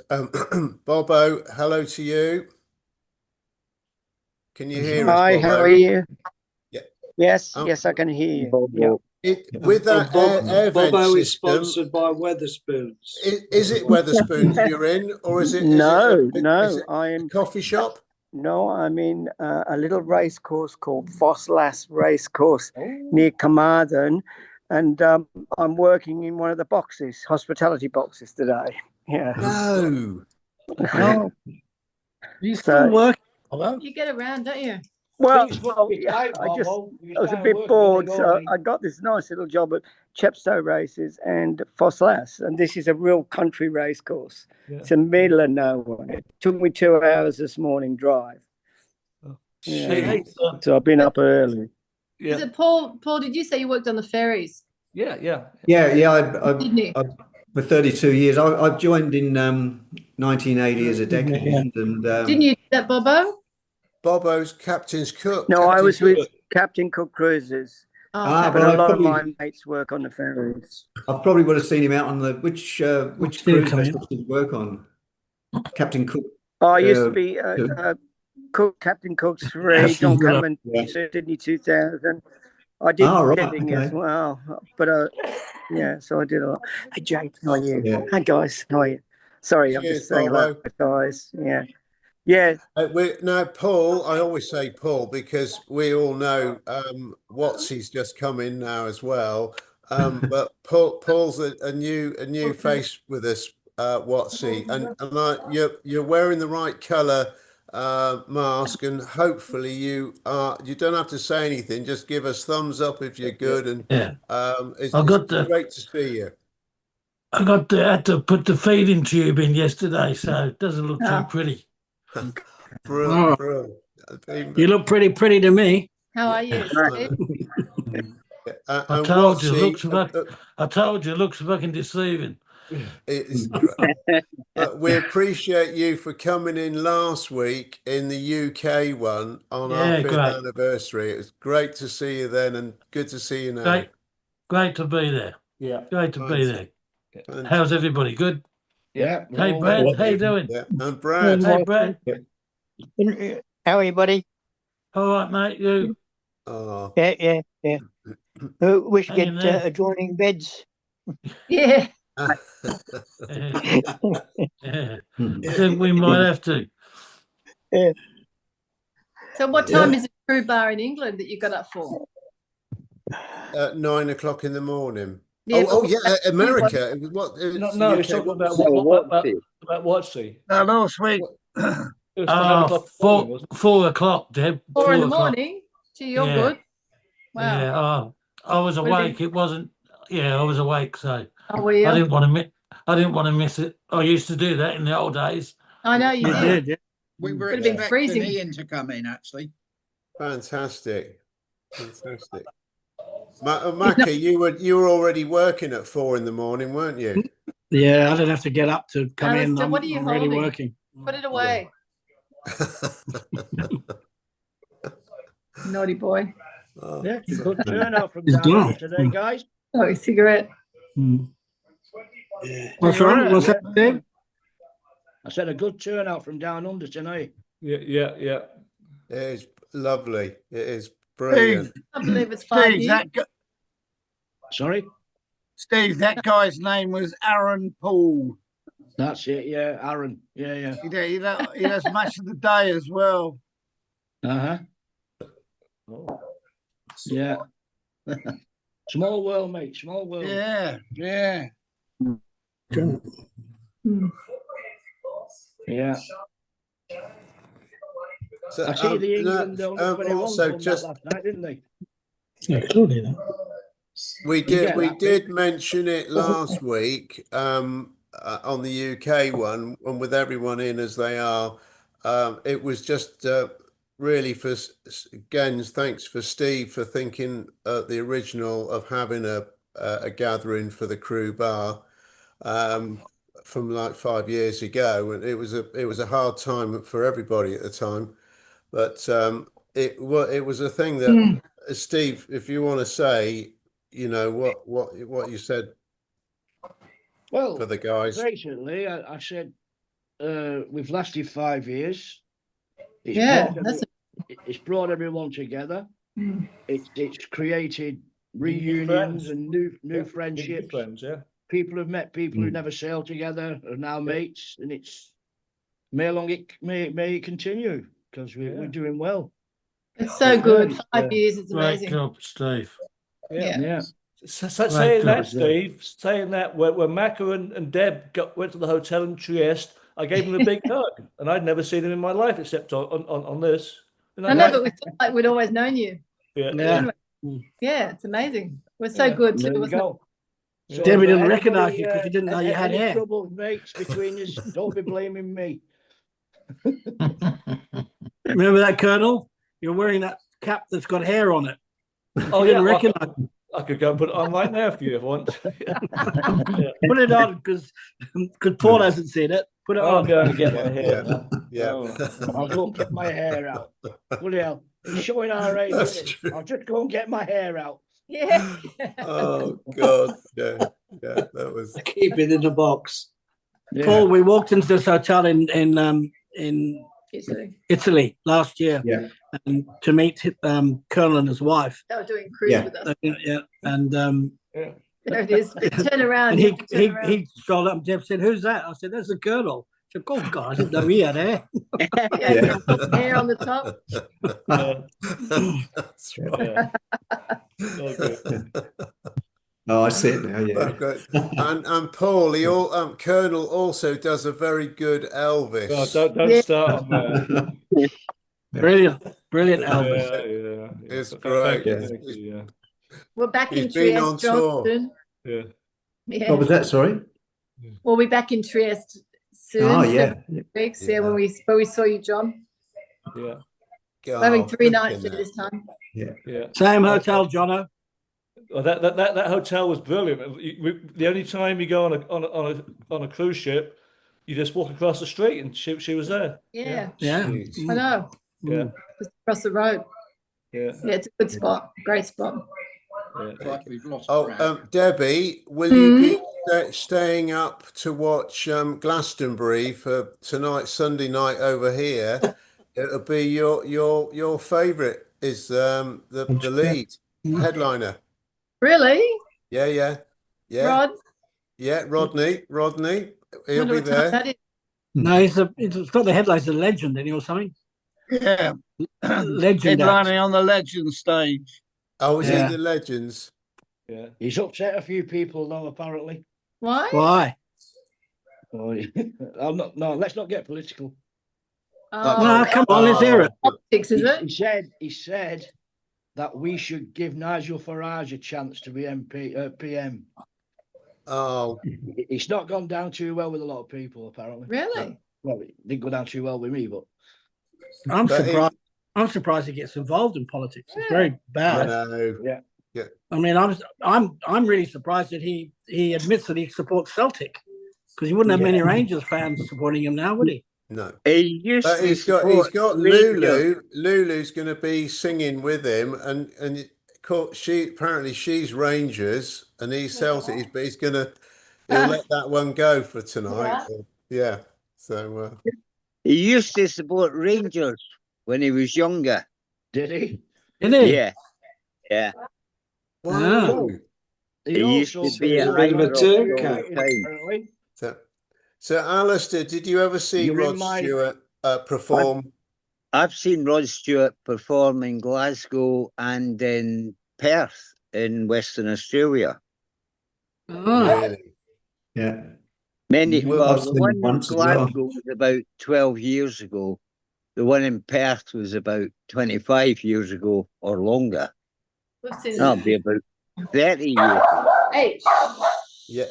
Bobo, hello to you. Can you hear us, Hi, Bobo? how are you? Yeah. Yes, yes, I can hear you. Yeah. With that air vent Bobo is system, sponsored by Weatherspoons. is it Weatherspoons you're in, or is it? No, is it a coffee shop? No, I'm in a little race course called Fosslas Race Course near Carmarthen, and I'm working in one of the boxes, hospitality boxes today. Yeah. No. Oh, you still work? Hello? You get around, don't you? Well, Things must be tight, I Bobo. You was a start bit working bored, when they so go, I got this nice little job at Chepstow Races and Fosslas, and this is a real country race course. Yeah. It's in the middle of nowhere. It took me 2 hours this morning drive. Oh. Yeah. Hey, So I've been up early. Yeah. Is it Paul? Paul, did you say you worked on the ferries? Yeah. For 32 years. I joined in 1980 as a deckhand, and didn't you do that, Bobo? Bobo's Captain's Cook. No, Captain I was with Cook. Captain Cook Cruises. Oh, but a lot of my mates work on the ferries. I probably would have seen him out on the which cruise vessels did you work on? Captain Cook. I used to be Cook, Captain Cook's 3, John Cameron, Sydney 2000. I did decking as well, but yeah, so I did a lot. Hey, Jake, how are you? Yeah. Hi, guys, how are you? Sorry, I'm Cheers, just saying hello, Bobo. guys. Yeah. Yeah. Now, Paul, I always say Paul because we all know Watsie's just come in now as well. But Paul's a new face with us, Watsie, and you're wearing the right colour mask, and hopefully you don't have to say anything. Just give us thumbs up if you're good, and it's great to see you. I had to put the feeding tube in yesterday, so it doesn't look too pretty. Brilliant. You look pretty to me. How are you? I told you, looks fucking deceiving. It's great. But we appreciate you for coming in last week in the UK one on our 5th anniversary. It was great to see you then, and good to see you now. Great to be there. Yeah, great to be there. How's everybody? Good. Yeah. Hey, Brad, how you doing? Yeah, and Brad. Hey, Brad. How are you, buddy? All right, mate. You? Oh. Yeah. We should get adjoining beds. Yeah. I think we might have to. Yeah. So what time is the crew bar in England that you got up for? 9 o'clock in the morning. Yeah, America. No, it's talking about Watsie. No, last week. It was 5 o'clock. 4 o'clock, Deb. 4 in the morning. Gee, you're good. Wow. Yeah, I was awake. It wasn't. Yeah, I was awake, so were you? I didn't want to miss it. I used to do that in the old days. I know you did. Yeah. We were Would have been freezing. Ian to come in, actually. Fantastic. Macca, you were already working at 4 in the morning, weren't you? Yeah, I didn't have to get up to come Alistair, in. what are you I'm already holding? working. Put it away. Naughty boy. Yeah, good turnout from down under today, guys. Oh, a cigarette. What's wrong? What's that, Dave? I said a good turnout from down under tonight. Yeah. It is lovely. It is brilliant. I believe it's 5 years. Sorry? Steve, that guy's name was Aaron Paul. That's it, yeah, Aaron. Yeah. He does match of the day as well. Uh-huh. Yeah. Small world, mate. Small world. Yeah. Yeah. So, I see the England also just last night, didn't they? Yeah, clearly that. We did mention it last week on the UK one, and with everyone in as they are. It was just really thanks for Steve for thinking the original of having a gathering for the crew bar from like 5 years ago, and it was a hard time for everybody at the time, but it was a thing that Steve, if you want to say, what you said. Well, for the guys. basically, I said we've lasted 5 years. It's brought everyone together. It's created reunions and new friendships. Friends, yeah. People have met people who never sailed together are now mates, and it's may it continue because we're doing well. It's so good. 5 years is amazing. Great job, Steve. Yeah. Saying that, Steve, saying that when Macca and Deb went to the hotel in Trieste, I gave them a big hug, and I'd never seen them in my life except on this. I know, but we felt like we'd always known you. Yeah. Anyway, yeah, it's amazing. We're so good too, wasn't it? So Debbie didn't recognise you because she didn't know you had any hair. trouble, mates, between us, don't be blaming me. Remember that, Colonel? You're wearing that cap that's got hair on it. Oh, You didn't recognise. I could go and put it on right now for you if you want. Put it on because Paul hasn't seen it. Put it I'll on. go and get my hair. I'll go and get my hair out. Bloody hell, it's showing our age. I'll just go and get my hair out. Yeah. Oh God, yeah, that was. Keep it in the box. Paul, we walked into this hotel in Italy last year, and to meet Colonel and his wife. They were doing cruise with us. And there it is. Turn around. And he strolled up and Deb said, "Who's that?" I said, "That's the Colonel." She said, "Oh God, I didn't know he had hair." Hair on the top. That's right. Oh, I see it now. Yeah. And Paul, Colonel also does a very good Elvis. Oh, don't start on that. Brilliant Elvis. Yeah. It's great. We're back in He's been on Trieste, tour. soon. What was that? Sorry. We'll be back in Trieste soon. Oh yeah. 7 weeks. Yeah, when we saw you, John. Yeah. We're having 3 nights there this time. Yeah. Same hotel, Jono. Well, that hotel was brilliant. The only time you go on a cruise ship, you just walk across the street and she was there. Yeah. Yeah. I know. Yeah. Just across the road. Yeah. Yeah, it's a good spot. Great spot. Debbie, will you be staying up to watch Glastonbury for tonight, Sunday night over here? It'll be your favourite is the lead headliner. Really? Yeah. Rod? Yeah, Rodney. He'll be there. No, it's not the headlines, it's a legend, or something. Yeah. Legend. Headlining on the legend stage. Oh, is he the Legends? Yeah. He's upset a few people though, apparently. Why? Why? Oh, no, let's not get political. No, come on, let's hear it. Politics, is it? He said that we should give Nigel Farage a chance to be PM. Oh, it's not gone down too well with a lot of people, apparently. Really? Well, it didn't go down too well with me, but I'm surprised. I'm surprised he gets involved in politics. It's very bad. I know. Yeah. I mean, I'm really surprised that he admits that he supports Celtic because he wouldn't have many Rangers fans supporting him now, would he? No. But he's got Lulu. Lulu's going to be singing with him, and she's Rangers and he's Celtic, but he'll let that one go for tonight. Yeah. So he used to support Rangers when he was younger. Did he? Did he? Yeah. Wow. He used to be a turncoat. So, Alistair, did you ever see Rod Stewart perform? I've seen Rod Stewart perform in Glasgow and in Perth in Western Australia. Oh. Really? Yeah. The one in Glasgow was about 12 years ago. The one in Perth was about 25 years ago or longer. That'll be about 30 years. Hey. Yeah.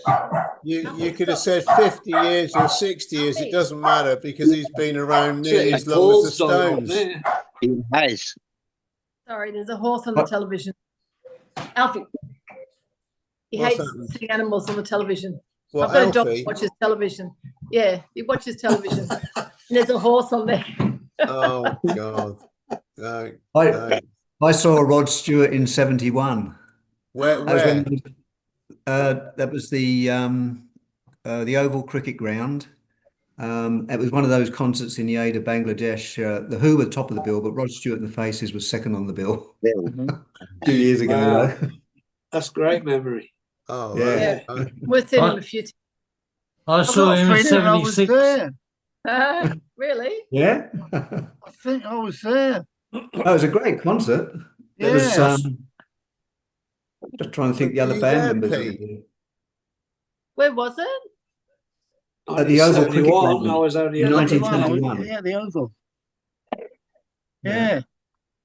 You could have said 50 years or 60 years. It doesn't matter because he's been around nearly as long as the Stones. He has. Sorry, there's a horse on the television. Alfie. He hates seeing animals on the television. Well, I've got a dog Alfie? that watches television. Yeah, he watches television. And there's a horse on there. Oh, God. No. I saw Rod Stewart in 71. Where? That was the the Oval Cricket Ground. It was one of those concerts in the aid of Bangladesh. The Who were top of the bill, but Rod Stewart and the Faces was second on the bill. A few years ago, though. That's great memory. Oh, yeah. We've seen him a few times. I saw him in '76. Really? Yeah. I think I was there. That was a great concert. It was just trying to think the other band members. Where was it? At the Oval Cricket Ground. I was only in 1921. Yeah, the Oval. Yeah.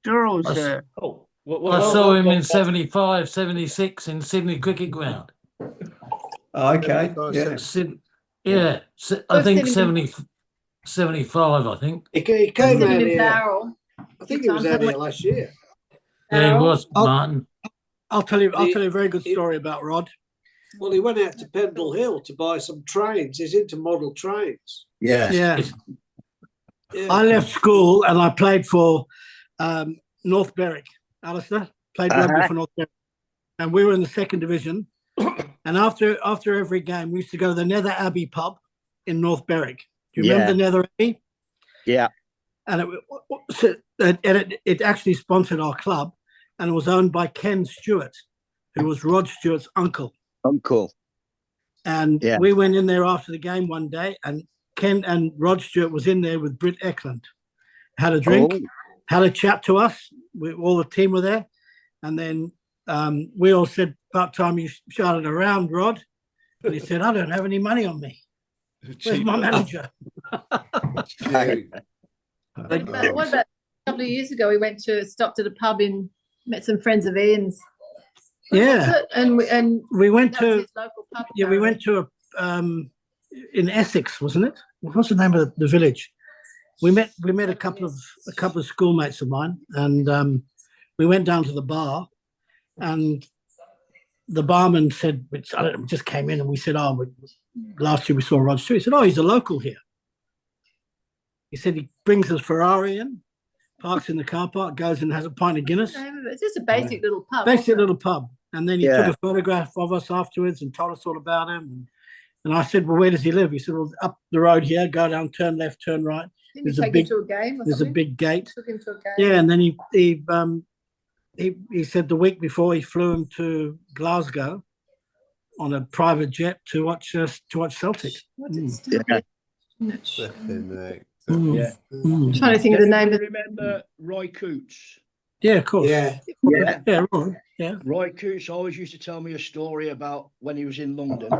Dura was there. I saw him in '75, '76 in Sydney Cricket Ground. Oh, okay. Yeah. I think 75, I think. He came out here. I think he was out here last year. Yeah, he was, Martin. I'll tell you a very good story about Rod. Well, he went out to Pendle Hill to buy some trains. He's into model trains. Yeah. I left school and I played for North Berwick. Alistair played rugby for North Berwick, and we were in the second division. And after every game, we used to go to the Nether Abbey pub in North Berwick. Do you remember the Nether Abbey? Yeah. And it actually sponsored our club, and it was owned by Ken Stewart, who was Rod Stewart's uncle. And we went in there after the game one day, and Ken and Rod Stewart was in there with Britt Eklund. Had a drink, had a chat to us. All the team were there. And then we all said, about time you shouted around, Rod. And he said, I don't have any money on me. Where's my manager? What about a couple of years ago? We stopped at a pub met some friends of Ian's. Yeah, and we went to his local pub. Yeah, we went to in Essex, wasn't it? What's the name of the village? We met a couple of schoolmates of mine, and we went down to the bar, and the barman said, we just came in, and we said, last year we saw Rod Stewart. He said, he's a local here. He said he brings his Ferrari in, parks in the car park, goes and has a pint of Guinness. It's just a basic little pub. Basic little pub. And then he took a photograph of us afterwards and told us all about him. And I said, well, where does he live? He said, well, up the road here, go down, turn left, turn right. Didn't you take him to a game or There's something? a big gate. Took him to a game. Yeah, and then he said the week before he flew him to Glasgow on a private jet to watch Celtic. I'm trying to think of the name. Remember Roy Coots? Yeah, of course. Yeah, Roy. Yeah. Roy Coots always used to tell me a story about when he was in London,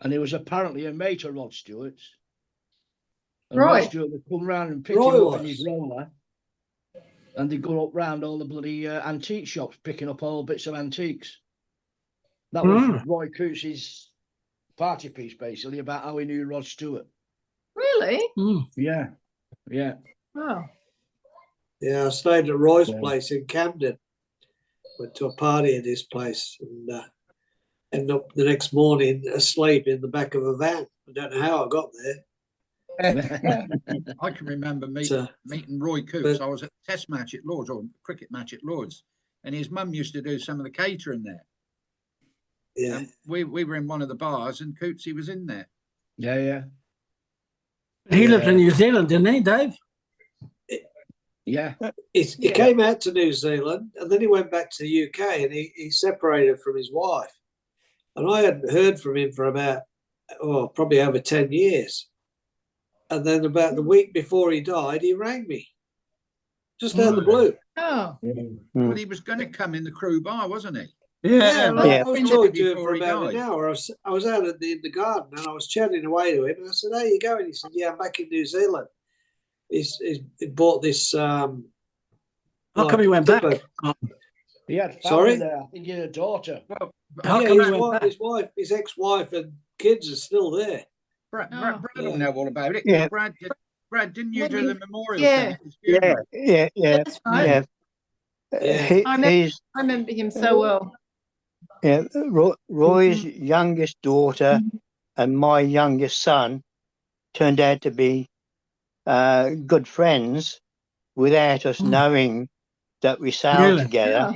and he was apparently a mate of Rod Stewart's. And Rod Stewart would come round and pick him up in his roller, and they'd go up round all the bloody antique shops, picking up all bits of antiques. That was Roy Coots's party piece, basically, about how he knew Rod Stewart. Really? Yeah. Oh. Yeah, I stayed at Roy's place in Camden. Went to a party at his place and ended up the next morning asleep in the back of a van. I don't know how I got there. I can remember meeting Roy Coots. I was at a test match at Lord's, or cricket match at Lord's, and his mum used to do some of the catering there. Yeah. And we were in one of the bars, and Cootsy was in there. Yeah. He lived in New Zealand, didn't he, Dave? Yeah. He came out to New Zealand, and then he went back to the UK, and he separated from his wife. And I hadn't heard from him for about, probably over 10 years. And then about the week before he died, he rang me. Just out of the blue. Oh. Well, he was going to come in the crew bar, wasn't he? I was talking to him for about an hour. I was out in the garden, and I was chatting away to him. And I said, how you going? He said, I'm back in New Zealand. He bought this. How come he went back? He had family there. I think he had a daughter. His ex-wife and kids are still there. Brad will know all about it. Yeah. Brad, didn't you do the memorial? Yeah. That's right. Yeah. I remember him so well. Yeah, Roy's youngest daughter and my youngest son turned out to be good friends without us knowing that we sailed together.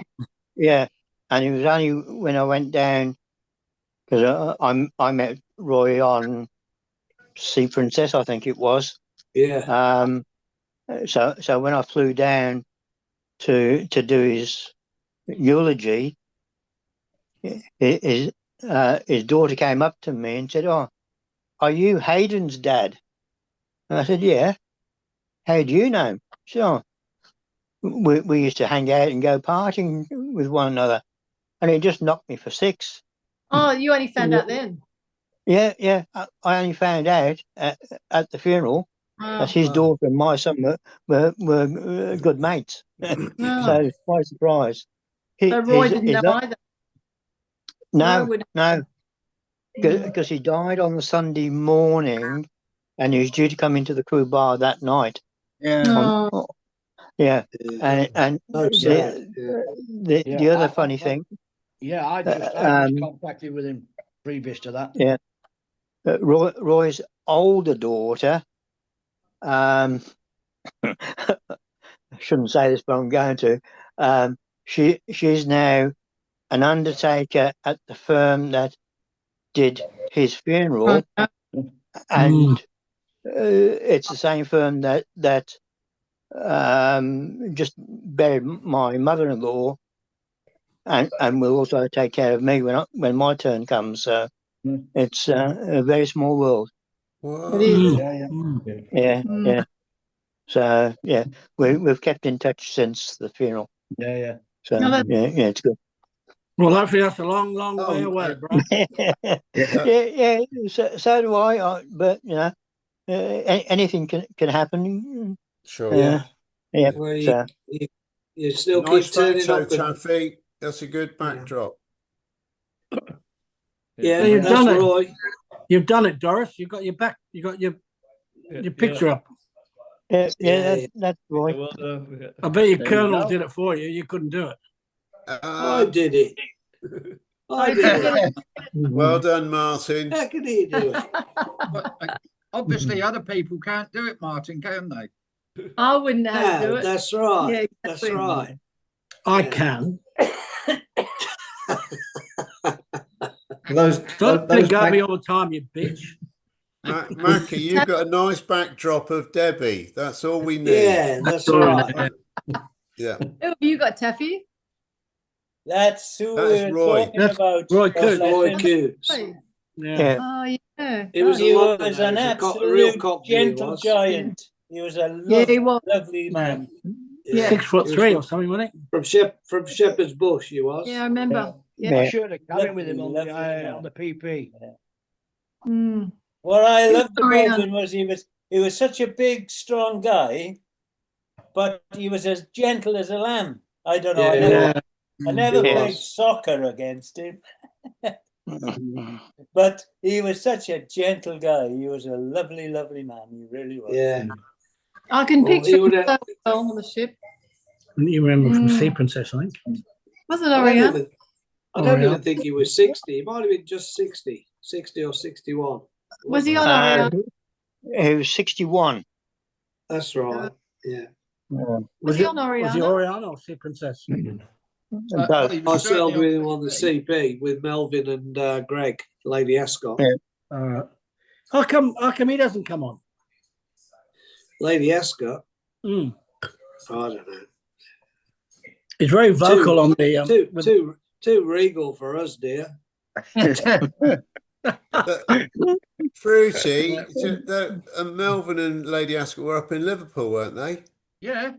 Yeah, and it was only when I went down, because I met Roy on Sea Princess, I think it was. Yeah. So when I flew down to do his eulogy, his daughter came up to me and said, "Oh, are you Hayden's dad?" And I said, "Yeah." "How do you know him?" She said, "Oh, we used to hang out and go partying with one another." And he just knocked me for 6. Oh, you only found out then? Yeah. I only found out at the funeral that his daughter and my son were good mates. So quite surprised. So Roy didn't know either. No, because he died on the Sunday morning, and he was due to come into the crew bar that night. Yeah. Yeah, and the other funny thing. Yeah, I just contacted with him previous to that. Yeah, Roy's older daughter. I shouldn't say this, but I'm going to. She's now an undertaker at the firm that did his funeral, and it's the same firm that just buried my mother-in-law, and will also take care of me when my turn comes. So it's a very small world. Wow. It is. Yeah. So yeah, we've kept in touch since the funeral. Yeah. So yeah, it's good. Well, hopefully that's a long, long way away, bro. Yeah. So do I. But you know, anything can happen. Sure. Yeah. Well, you still nice keep turning photo, up. And, Taffy. That's a good backdrop. Yeah, you've that's done it. Roy. You've done it, Doris. You got your back. You got your picture up. Yeah, that's Roy. I bet your There colonel you go. did it for you. You couldn't do it. I did it. I did it. Well done, Martin. How can he do it? Obviously, other people can't do it, Martin, can they? I wouldn't know how to do it. That's right. Yeah, That's exactly. right. I can. Stop got me all the time, you bitch. Mackie, you've got a nice backdrop of Debbie. That's all we need. Yeah, that's right. Yeah. Who have you got, Taffy? That's who That's we're Roy. talking about. Roy Coote. Roy Coote. Yeah. Oh, yeah. He was, He a was an real absolute cockney, gentle giant. He was a lovely man. Yeah. 6'3" or something, wasn't it? From Shepherd's Bush, he was. Yeah, I remember. Yeah. I should have carried with him on the PP. What I loved about him was he was such a big, strong guy, but he was as gentle as a lamb. I don't know. I never played soccer against him. But he was such a gentle guy. He was a lovely, lovely man. He really was. Yeah. I can picture him so well on the ship. You remember from Sea Princess, I think. Was it Oriana? I don't even think he was 60. He might have been just 60 or 61. Was he on Oriana? He was 61. That's right. Yeah. Was he on Oriana? Was he Oriana or Sea Princess? I sailed with him on the CP with Melvin and Greg, Lady Ascot. How come he doesn't come on? Lady Ascot? I don't know. He's very vocal on the too regal for us, dear. Fruity, Melvin and Lady Ascot were up in Liverpool, weren't they? Yeah.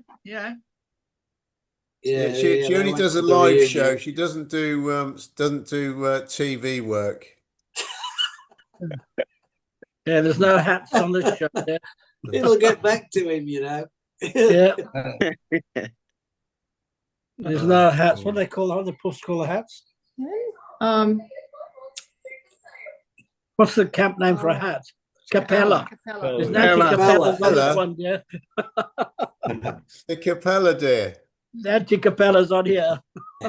She only does a live show. She doesn't do TV work. Yeah, there's no hats on this show. Yeah. It'll get back to him, you know. Yeah. There's no hats. What do they call? How do the puffs call the hats? What's the camp name for a hat? Capella. There's no Capellas on this one, yeah. The Capella, dear. Nancy Capella's on here.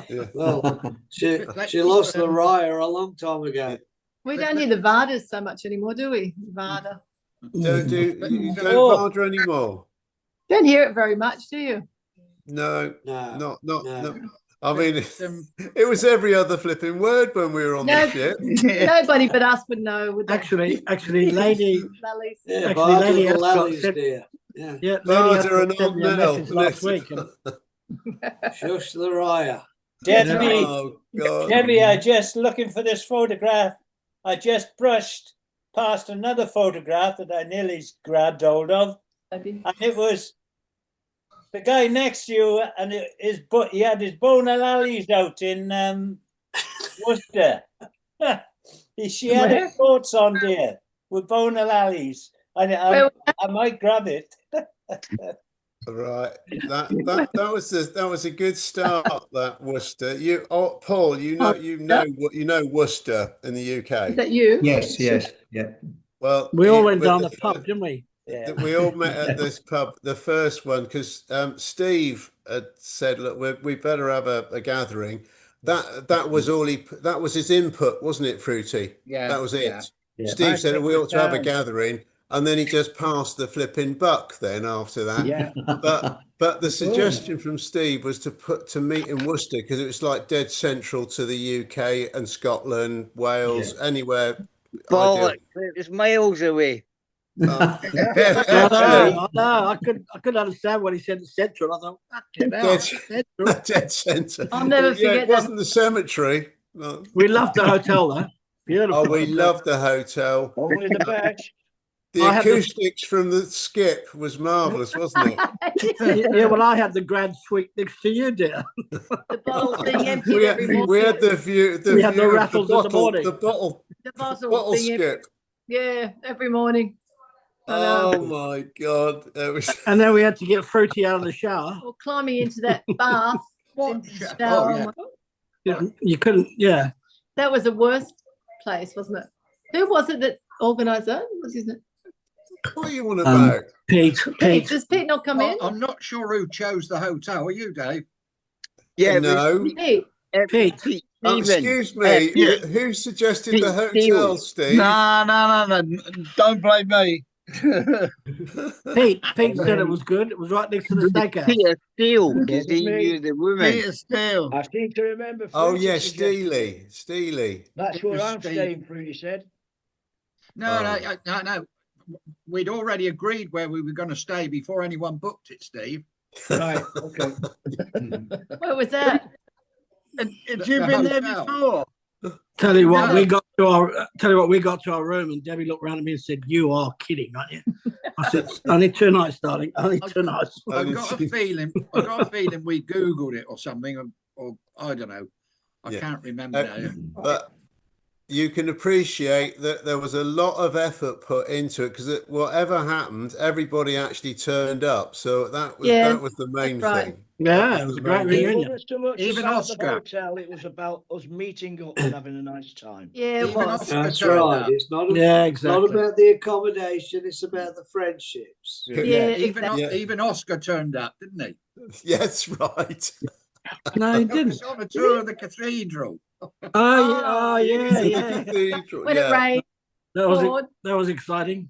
Yeah. Well, she lost the Raya a long time ago. We don't hear the Vardas so much anymore, do we? Varda. Don't Varda anymore. Don't hear it very much, do you? No. I mean, it was every other flipping word when we were on the ship. Nobody but us would know. Would they? Actually, Lady, Lollies. Yeah, actually, Lady little Ascot lollies, said, dear. Yeah. Lady Larder Ascot and sent me a old message Nell. last week. And, Shush the raya. Debbie, Oh, God. Debbie, I just looking for this photograph. I just brushed past another photograph that I nearly grabbed hold of, and it was the guy next to you, and he had his Bona Lallies out in Worcester. She had her shorts on, dear, with Bona Lallies. I might grab it. Right, that was a good start. That Worcester, Paul, you know Worcester in the UK. Is that you? Yes, yeah. Well, we all went down the pub, didn't we? Yeah. We all met at this pub, the first one, because Steve had said, "Look, we better have a gathering." That was all that was his input, wasn't it, Fruity? Yeah, that was it. Yeah. Steve said we ought to have a gathering, and then he just passed the flipping buck. Then after that, Yeah. But the suggestion from Steve was to meet in Worcester because it was like dead central to the UK and Scotland, Wales, anywhere. Well, it's miles away. I couldn't understand what he said at Central. I thought, dead centre. I'll never forget it wasn't the cemetery. No. We loved the hotel though. Beautiful. Oh, we loved the hotel. Only the best. The acoustics from the skip was marvellous, wasn't it? Yeah, well, I had the grand suite next to you, dear. The bottles being emptied every morning. We had the view. We had the raffles in the morning. The bottle being skip. Yeah, every morning. Oh my God! And then we had to get Fruity out of the shower. Or climbing into that bath. What? Shower. Oh, yeah. You couldn't, yeah. That was the worst place, wasn't it? Who was it that organised that? What's his name? What are you on about? Pete. Does Pete not come in? I'm not sure who chose the hotel. Are you, Dave? Yeah, no. Pete. Pete. Excuse me. Who suggested the hotel, Steve? No. Don't blame me. Pete said it was good. It was right next to the steakhouse. Peter Steele, because he knew the woman. Peter Steele. I seem to remember. Oh, Fruity yes, suggested- Steely. That's where I'm staying, Fruity said. No. We'd already agreed where we were going to stay before anyone booked it, Steve. Right, okay. Where was that? Had you been there before? Tell you what, we got to our room, and Debbie looked around at me and said, "You are kidding, aren't you?" I said, "Only 2 nights, darling. Only 2 nights." I got a feeling we Googled it or something, or I don't know. I can't remember now. But you can appreciate that there was a lot of effort put into it because whatever happened, everybody actually turned up. So that was the main thing. Yeah, it was a great reunion. It wasn't so much Even about Oscar. the hotel, it was about us meeting up and having a nice time. Yeah, it Even was. Oscar That's turned right. up. It's not. Exactly. Not about the accommodation. It's about the friendships. Yeah, Even Oscar turned up, didn't he? Yes, right. No, he He didn't. was on a tour of the cathedral. Oh, yeah. When it rained. That was exciting.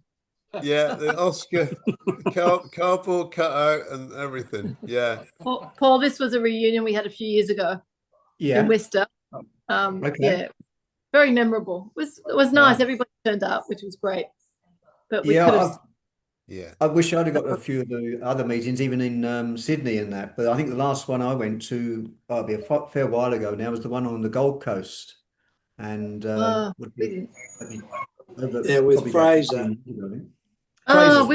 Yeah, the Oscar cardboard cutout and everything. Yeah. Paul, this was a reunion we had a few years ago in Worcester. Yeah, very memorable. It was nice. Everybody turned up, which was great. But we could have. I wish I'd have got a few of the other meetings, even in Sydney and that. But I think the last one I went to, it'd be a fair while ago now, was the one on the Gold Coast. And with Fraser. Fraser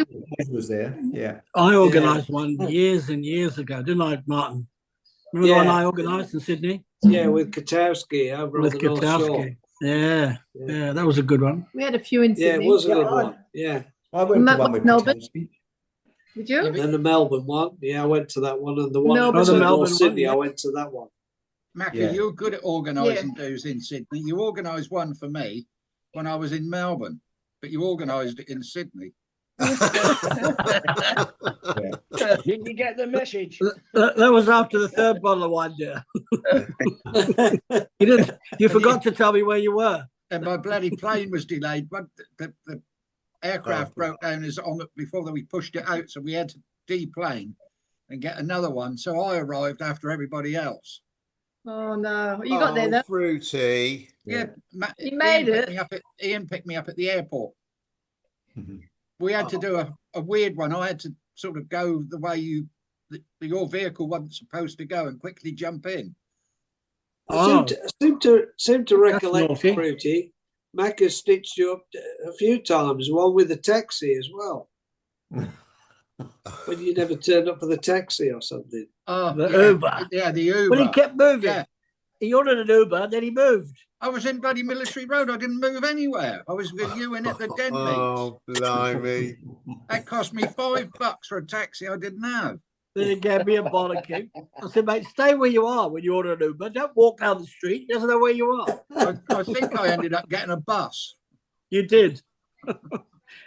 was there. Yeah. I organised one years and years ago, didn't I, Martin? Remember the one I organised in Sydney? Yeah, with Katowski over on the North Shore. Yeah, that was a good one. We had a few in Sydney. Yeah, it was a good one. Yeah. I went to one with Melbourne. Katowski. Did you? And the Melbourne one. Yeah, I went to that one. And the one Melbourne. in Melbourne North Sydney, one, I went to that one. Mackie, Yeah. you're good at organising dues in Sydney. You organised one for me when I was in Melbourne, but you organised it in Sydney. Did you get the message? That was after the 3rd bottle of wine, dear. You forgot to tell me where you were. And my bloody plane was delayed. But the aircraft broke down before we pushed it out, so we had to deplane and get another one. So I arrived after everybody else. Oh no, you got there though. Fruity. Yeah, you made it. Ian picked me up at the airport. We had to do a weird one. I had to sort of go the way your vehicle wasn't supposed to go and quickly jump in. I seem to recollect, Fruity, Mac has stitched you up a few times, one with a taxi as well. When you never turned up for the taxi or something. Oh, the yeah. Uber. Yeah, the Uber. Well, he kept moving. Yeah. He ordered an Uber, then he moved. I was in bloody Military Road. I didn't move anywhere. I was with you in at the Den meet. Oh, blimey. That cost me $5 for a taxi I didn't have. Then he gave me a bollocking. I said, mate, stay where you are when you order an Uber. Don't walk down the street. He doesn't know where you are. I think I ended up getting a bus. You did.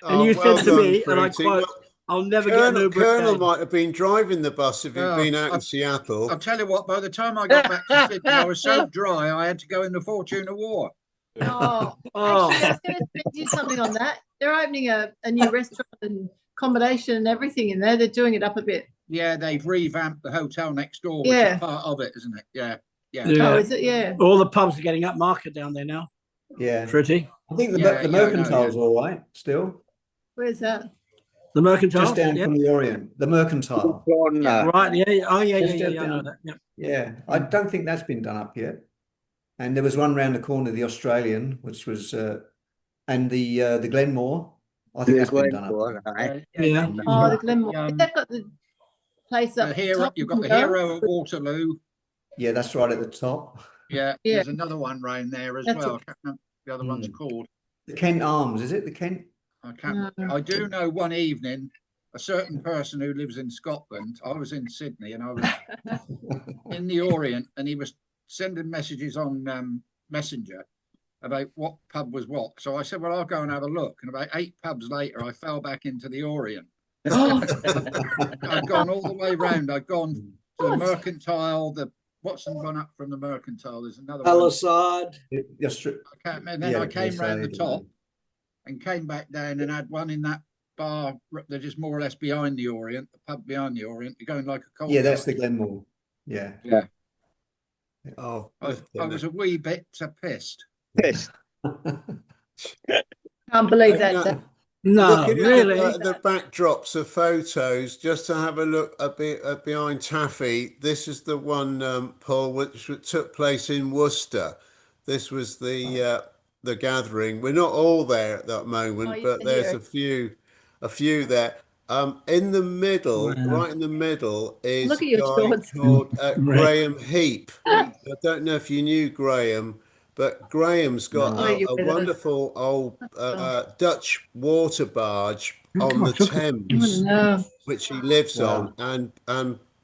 And you said to me, and I quote, I'll never get an Uber. Colonel might have been driving the bus if he'd been out in Seattle. I'll tell you what, by the time I got back to Sydney, I was so dry, I had to go in the Fortune of War. Actually, I was going to do something on that. They're opening a new restaurant and accommodation and everything in there. They're doing it up a bit. Yeah, they've revamped the hotel next door, which is part of it, isn't it? Yeah. Oh, is it? Yeah. All the pubs are getting upmarket down there now. Yeah. Pretty. I think the Mercantile's all right still. Where's that? The Mercantile? Just down from the Orient. The Mercantile. Right, yeah. Oh, yeah, Just yeah. down. I know that. Yep. Yeah. I don't think that's been done up yet. And there was one round the corner, the Australian, which was, and the Glenmore. I think that's been done up. Yeah. Oh, the Glenmore. Has that got the place up top? You've got the Hero at Waterloo. Yeah, that's right at the top. Yeah, there's another one round there as well. I can't remember the other one's called. The Kent Arms, is it? The Kent? I can't. I do know one evening, a certain person who lives in Scotland. I was in Sydney and I was in the Orient, and he was sending messages on Messenger about what pub was what. So I said, well, I'll go and have a look. And about 8 pubs later, I fell back into the Orient. I'd gone all the way round. I'd gone to the Mercantile, what's the one up from the Mercantile? There's another Palisade. And then I came round the top and came back down and had one in that bar that is more or less behind the Orient, the pub behind the Orient. You're going like a cold. Yeah, that's the Glenmore. Yeah. Yeah. Oh, I was a wee bit pissed. Can't believe that. No, looking really. at the backdrops of photos, just to have a look a bit behind Taffy. This is the one, Paul, which took place in Worcester. This was the gathering. We're not all there at that moment, but there's a few there. In the middle, right in the middle, is Look at your a guy called Graham Heap. I don't know if you knew Graham. But Graham's got a wonderful old Dutch water barge on the Thames, which he lives on. And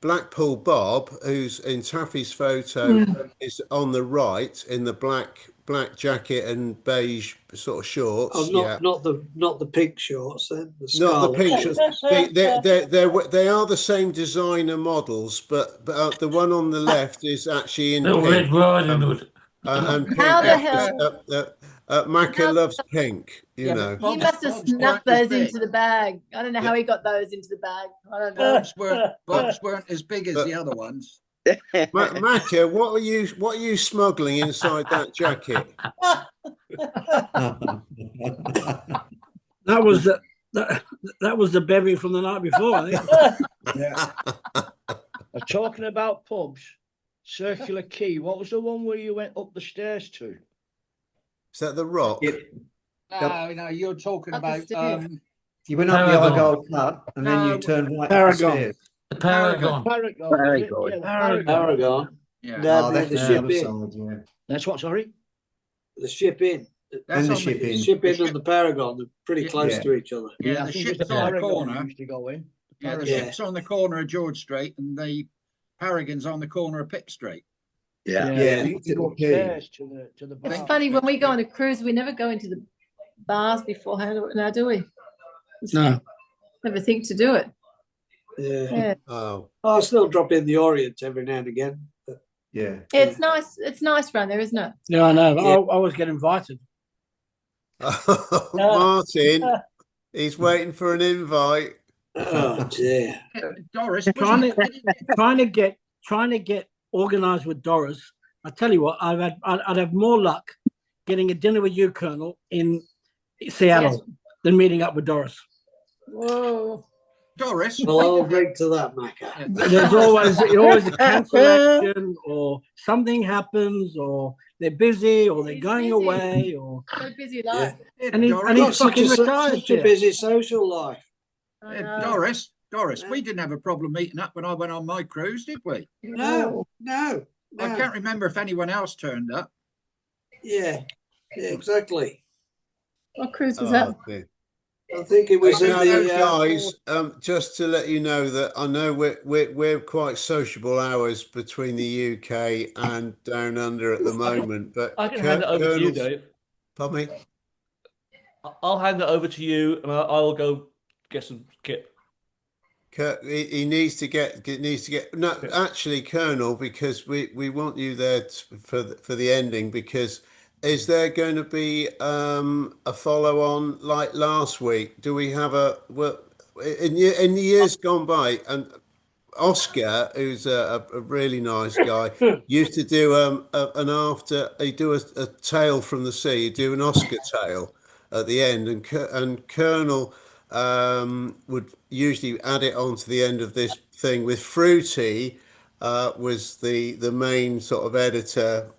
Blackpool Bob, who's in Taffy's photo, is on the right in the black jacket and beige sort of shorts. Oh, not the pink shorts then. Not the pink shorts. They are the same designer models, but the one on the left is actually in pink. Red Riding Hood. And pink. How the hell? Macca loves pink, you know. He must have snuffed those into the bag. I don't know how he got those into the bag. I don't know. Bobs weren't as big as the other ones. Macca, what are you smuggling inside that jacket? That was the bevy from the night before, I think. Yeah. Talking about pubs, Circular Quay. What was the one where you went up the stairs to? Is that the Rock? No, you're talking about. You went up the Argyle Cut and then you turned right up the stairs. The Paragon. Paragon. Yeah. That's the Ship Inn. That's what, sorry? The Ship Inn. And the Ship Inn. Ship Inn and the Paragon, they're pretty close to each other. Yeah, the Ship's on the corner. Used to go in. Yeah, the Ship's on the corner of George Street and the Paragon's on the corner of Pitt Street. Yeah. You go upstairs to the bar. It's funny, when we go on a cruise, we never go into the bars beforehand, now do we? No. Never think to do it. Yeah. Oh, I still drop in the Orient every now and again. But... Yeah. It's nice. It's nice around there, isn't it? Yeah, I know. I always get invited. Martin, he's waiting for an invite. Oh dear. Doris, trying to get organised with Doris I tell you what, I'd have more luck getting a dinner with you, Colonel, in Seattle than meeting up with Doris. Whoa. Doris. Well, I'll agree to that, Macca. There's always a cancellation, or something happens, or they're busy, or they're going away, or so busy life. And he's fucking retired. Such a busy social life. Doris, we didn't have a problem meeting up when I went on my cruise, did we? No. I can't remember if anyone else turned up. Yeah, exactly. What cruise was that? I think it was guys. Just to let you know that I know we're quite sociable hours between the UK and down under at the moment. But I can hand it over to you, Dave. Pardon me. I'll hand it over to you, and I'll go get some kit. He needs to get no, actually, Colonel, because we want you there for the ending. Because is there going to be a follow on like last week? Do we have in the years gone by? And Oscar, who's a really nice guy, used to do an after. He'd do a tale from the sea. He'd do an Oscar tale at the end, and Colonel would usually add it on to the end of this thing. With Fruity was the main sort of editor.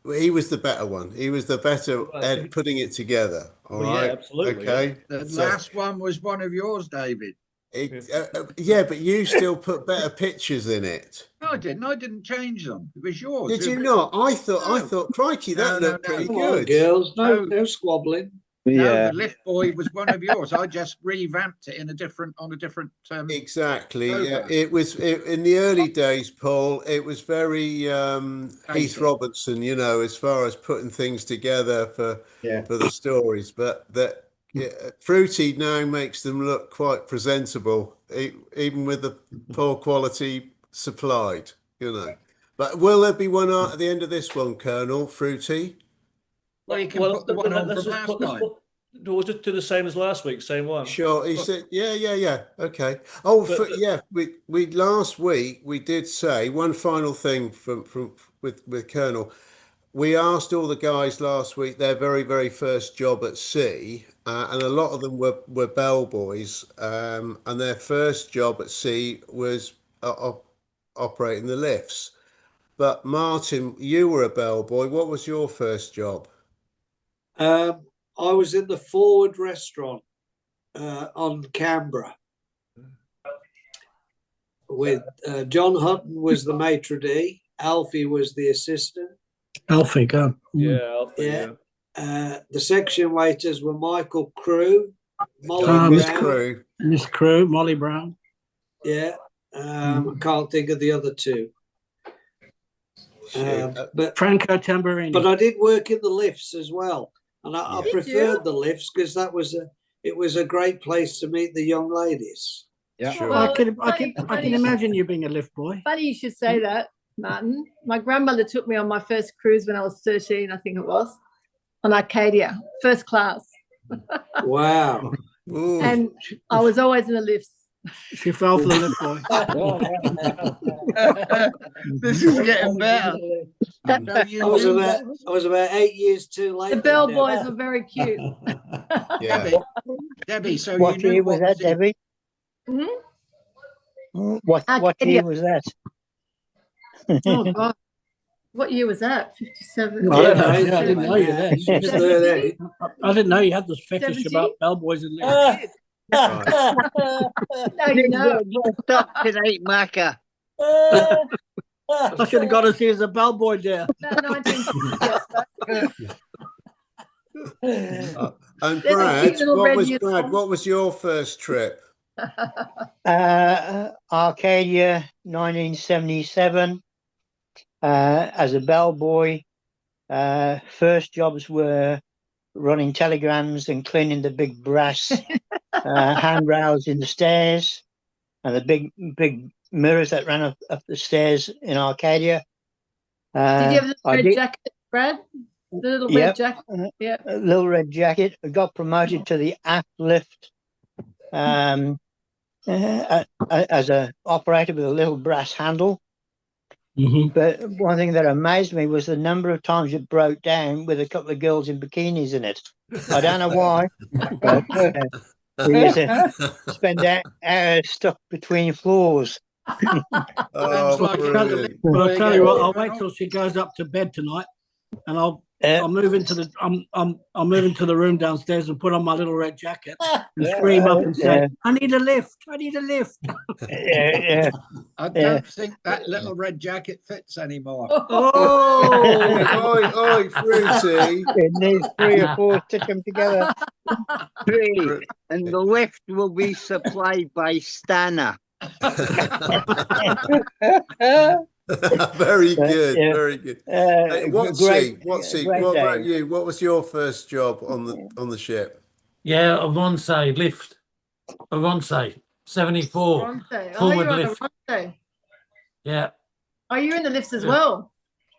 He was the better one. He was the better at putting it together. All right, yeah, absolutely. Okay. The last one was one of yours, David. Yeah, but you still put better pictures in it. No, I didn't. I didn't change them. It was yours. Did you not? I thought, crikey, that looked pretty good. Girls, no squabbling. No, the lift boy was one of yours. I just revamped it on a different. Exactly. program. Yeah, it was in the early days, Paul. It was very Heath Robertson, as far as putting things together for the stories. But Fruity now makes them look quite presentable, even with the poor quality supplied. But will there be one at the end of this one, Colonel Fruity? Well, you can put the one on from last time. Was it to the same as last week? Same one. Sure. He said, yeah. Okay. Oh, we last week we did say one final thing with Colonel. We asked all the guys last week their very, very first job at sea, and a lot of them were bellboys, and their first job at sea was operating the lifts. But Martin, you were a bellboy. What was your first job? I was in the forward restaurant on Canberra with John Hutton was the maitre d', Alfie was the assistant. Alfie, go. Yeah, Alfie. Yeah. The section waiters were Michael Crew, Molly Brown. Miss Crew, Molly Brown. Yeah, I can't think of the other two. But Franco Tamburini. But I did work in the lifts as well. And I preferred the lifts because it was a great place to meet the young ladies. Yeah, sure. Well, I can imagine you being a lift boy. Funny you should say that, Martin. My grandmother took me on my first cruise when I was 13, I think it was, on Arcadia, first class. Wow. And I was always in the lifts. She fell for the lift boy. This is getting better. I was about 8 years too late. The bellboys were very cute. Yeah. Debbie, so what you knew year was that, Debbie? What year was that? Oh God. What year was that? 57. I didn't know you then. I didn't know you had this fetish about bellboys and lifts. No, you know. Stop tonight, Macca. I should have got us here as a bellboy there. And Brad, what was your first trip? Arcadia, 1977. As a bellboy, first jobs were running telegrams and cleaning the big brass handrails in the stairs and the big mirrors that ran up the stairs in Arcadia. Did you have the red jacket, Brad? The little red jacket? Yeah. A little red jacket. I got promoted to the aft lift as a operator with a little brass handle. But one thing that amazed me was the number of times it broke down with a couple of girls in bikinis in it. I don't know why, but we used to spend hours stuck between floors. Well, I'll tell you what. I'll wait till she goes up to bed tonight, and I'll move into the I'll move into the room downstairs and put on my little red jacket and scream up and say, "I need a lift! I need a lift!" I don't think that little red jacket fits anymore. Oi, Fruity! It needs 3 or 4 stitch them together. 3, and the lift will be supplied by Stana. Very good, very good. Hey, Watsy, what about you? What was your first job on the ship? Yeah, a Ronsay lift. A Ronsay, 74. Ronsay. Forward you're lift. on a Ronsay. Yeah. Oh, you're in the lifts as well.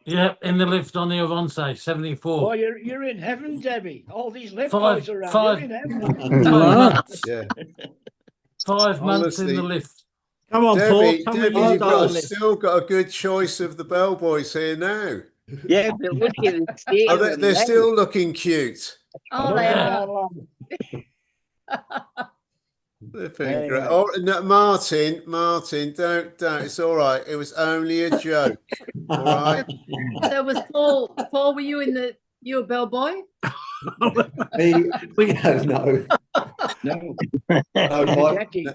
Yeah, in the lift on the Ronsay, 74. Oh, you're in heaven, Debbie. All these lift Five- boys around. five- You're in heaven. 5 months. Yeah. 5 months in Honestly, the lift. Come on, Debbie, Paul. Debbie, you've still got a good choice of the bellboys here now. Yeah, but look at the state of them They're now. still looking cute. Oh, they are. They're feeling great. Oh, no, Martin, don't. It's all right. It was only a joke. All right. So was Paul. Paul, were you you a bellboy? We don't know. No. Jackie.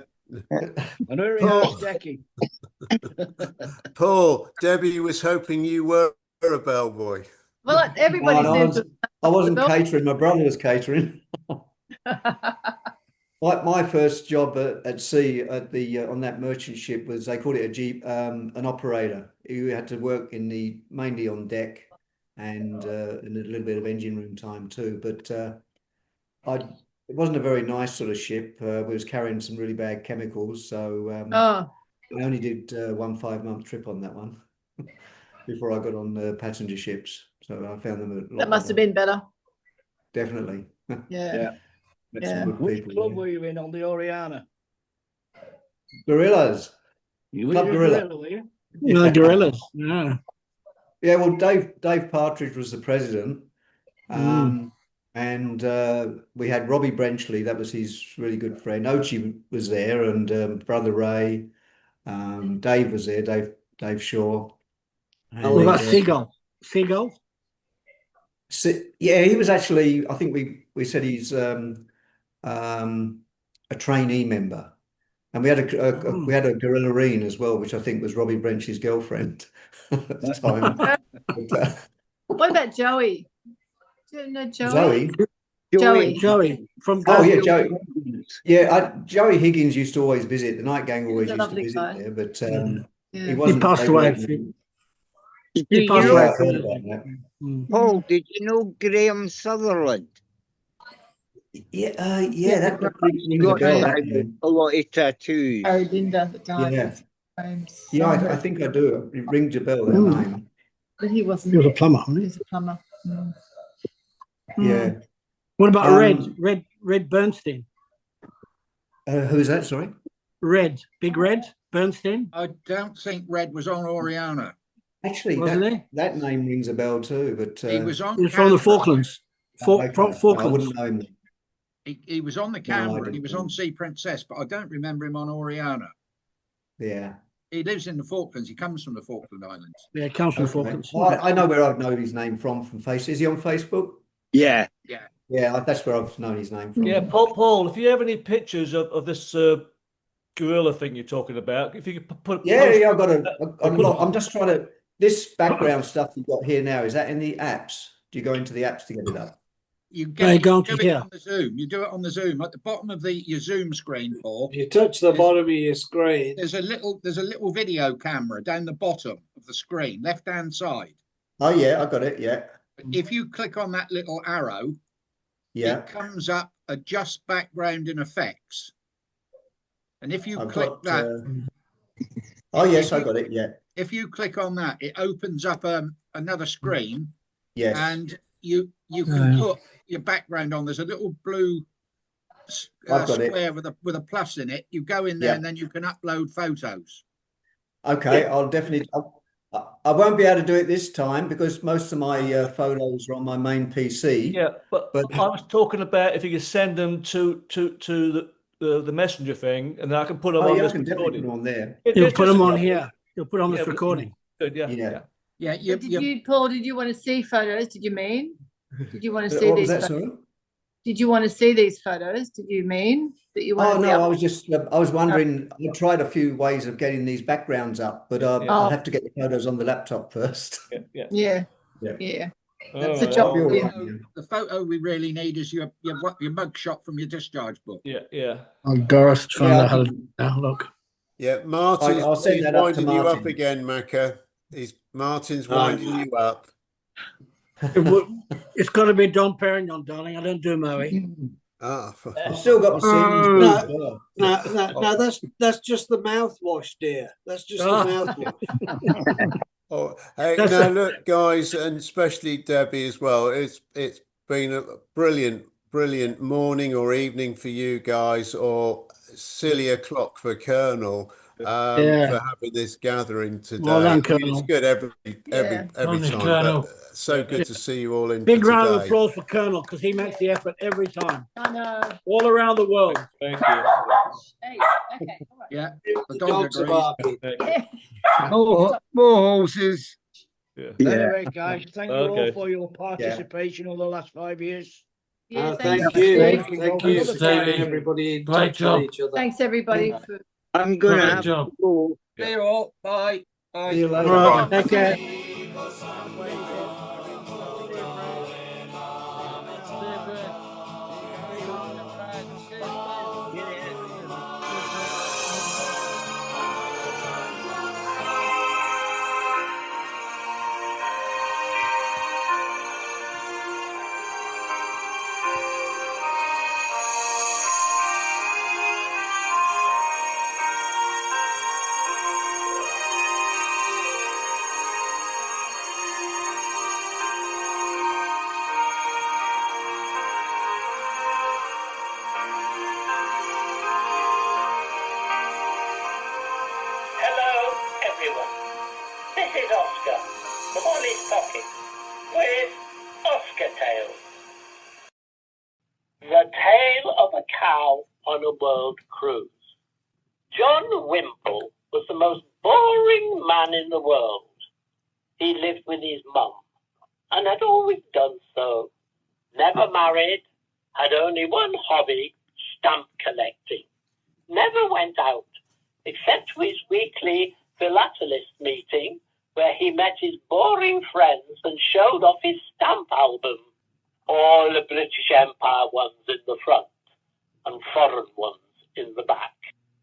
I know he has Jackie. Paul, Debbie was hoping you were a bellboy. Well, everybody's I wasn't catering. My brother was catering. My first job at sea at the on that merchant ship was, they called it a jeep, an operator. You had to work mainly on deck and a little bit of engine room time too. But it wasn't a very nice sort of ship. We was carrying some really bad chemicals, so I only did 1 5-month trip on that one before I got on passenger ships. So I found them a lot. That must have been better. Definitely. Yeah. Met some good Which people, club yeah. were you in on the Oriana? Gorillas. You Club were Gorilla. Gorilla, were you? No, Gorillas. Yeah. Yeah, well, Dave Partridge was the president. And we had Robbie Brenchley, that was his really good friend. Ochi was there, and Brother Ray. Dave was there, Dave Shaw. And, what about Seagull? Seagull? Yeah, he was actually, I think we said he's a trainee member. And we had a Gorillarine as well, which I think was Robbie Brenchley's girlfriend at the time. What about Joey? Do you know Joey? Joey from Joey. Yeah, Joey Higgins used to always visit. The night gang always used to visit there, but he wasn't. He passed away. He passed away. Paul, did you know Graham Sutherland? Yeah, that rings a bell. A lot of tattoos. Oh, Linda at the time. Yeah, I think I do. It rings a bell, that name. But he wasn't. He was a plumber, wasn't he? He was a plumber. Yeah. What about Red Bernstein? Who's that? Sorry. Big Red Bernstein. I don't think Red was on Oriana. Actually, that name rings a bell too. But he was on. He was from the Falklands. Falklands. I wouldn't know him. He was on the Canberra and he was on Sea Princess, but I don't remember him on Oriana. Yeah. He lives in the Falklands. He comes from the Falkland Islands. Yeah, he comes from the Falklands. I know where I've known his name from Facebook. Is he on Facebook? Yeah. Yeah, that's where I've known his name from. Yeah, Paul, if you have any pictures of this gorilla thing you're talking about, if you could put... Yeah, I've got I'm just trying to... This background stuff you've got here now, is that in the apps? Do you go into the apps to get it up? You do it on the Zoom. You do it on the Zoom at the bottom of your Zoom screen, Paul. If you touch the bottom of your screen, there's a little video camera down the bottom of the screen, left hand side. Oh yeah, I got it. Yeah. If you click on that little arrow, it comes up adjust background and effects. And if you click that, oh yes, I got it. Yeah. If you click on that, it opens up another screen. Yes. And you can put your background on. There's a little blue square with a plus in it. You go in there and then you can upload photos. Okay, I'll definitely. I won't be able to do it this time because most of my photos are on my main PC. Yeah, but I was talking about if you could send them to the messenger thing, and then I can put them on I this can definitely recording. put them on there. You'll put them on here. You'll put on this but- recording. Good, yeah. Yeah, But did you, Paul? Did you want to see photos? Did you mean? Did you want to see What was these? that, sorry? Did you want to see these photos? Did you mean that you wanted? Oh no, I was wondering. I tried a few ways of getting these backgrounds up, but I'll have to get the photos on the laptop first. Yeah. That's the job. The photo we really need is your mug shot from your discharge book. Yeah. Oh, Doris found out how to do it now. Look. Yeah, Martin's I'll send he's that up to winding you up Martin. again, Macca. Martin's winding you up. It's got to be Dom Perignon, darling. I don't do Moe. I've still got my semen. No, that's just the mouthwash, dear. That's just the mouthwash. Oh, hey, now look, guys, and especially Debbie as well. It's been a brilliant morning or evening for you guys, or silly o'clock for Colonel. For having this gathering today. Well done, I mean, it's Colonel. good every time. Colonel. But so good to see you all in Big for round of today. applause for Colonel because he makes the effort every time. I know. All around the world. Thank you. Hey, okay. All right. Yeah, the Dogs are barking. More horses. Anyway, guys, thank you all for your participation over the last 5 years. Yeah, Thank you. Thank you for keeping everybody in touch with each other. Thanks everybody for. I'm going to Great have job. to go. See you all. Bye. Bye. See you later. All right, take care. Hello, everyone. This is Oscar, the Molly's Pocket, with Oscar Tales. The Tale of a Cow on a World Cruise. John Wimple was the most boring man in the world. He lived with his mum, and had always done so. Never married, had only one hobby, stamp collecting. Never went out, except to his weekly philatelist meeting, where he met his boring friends and showed off his stamp album. All the British Empire ones in the front, and foreign ones in the back.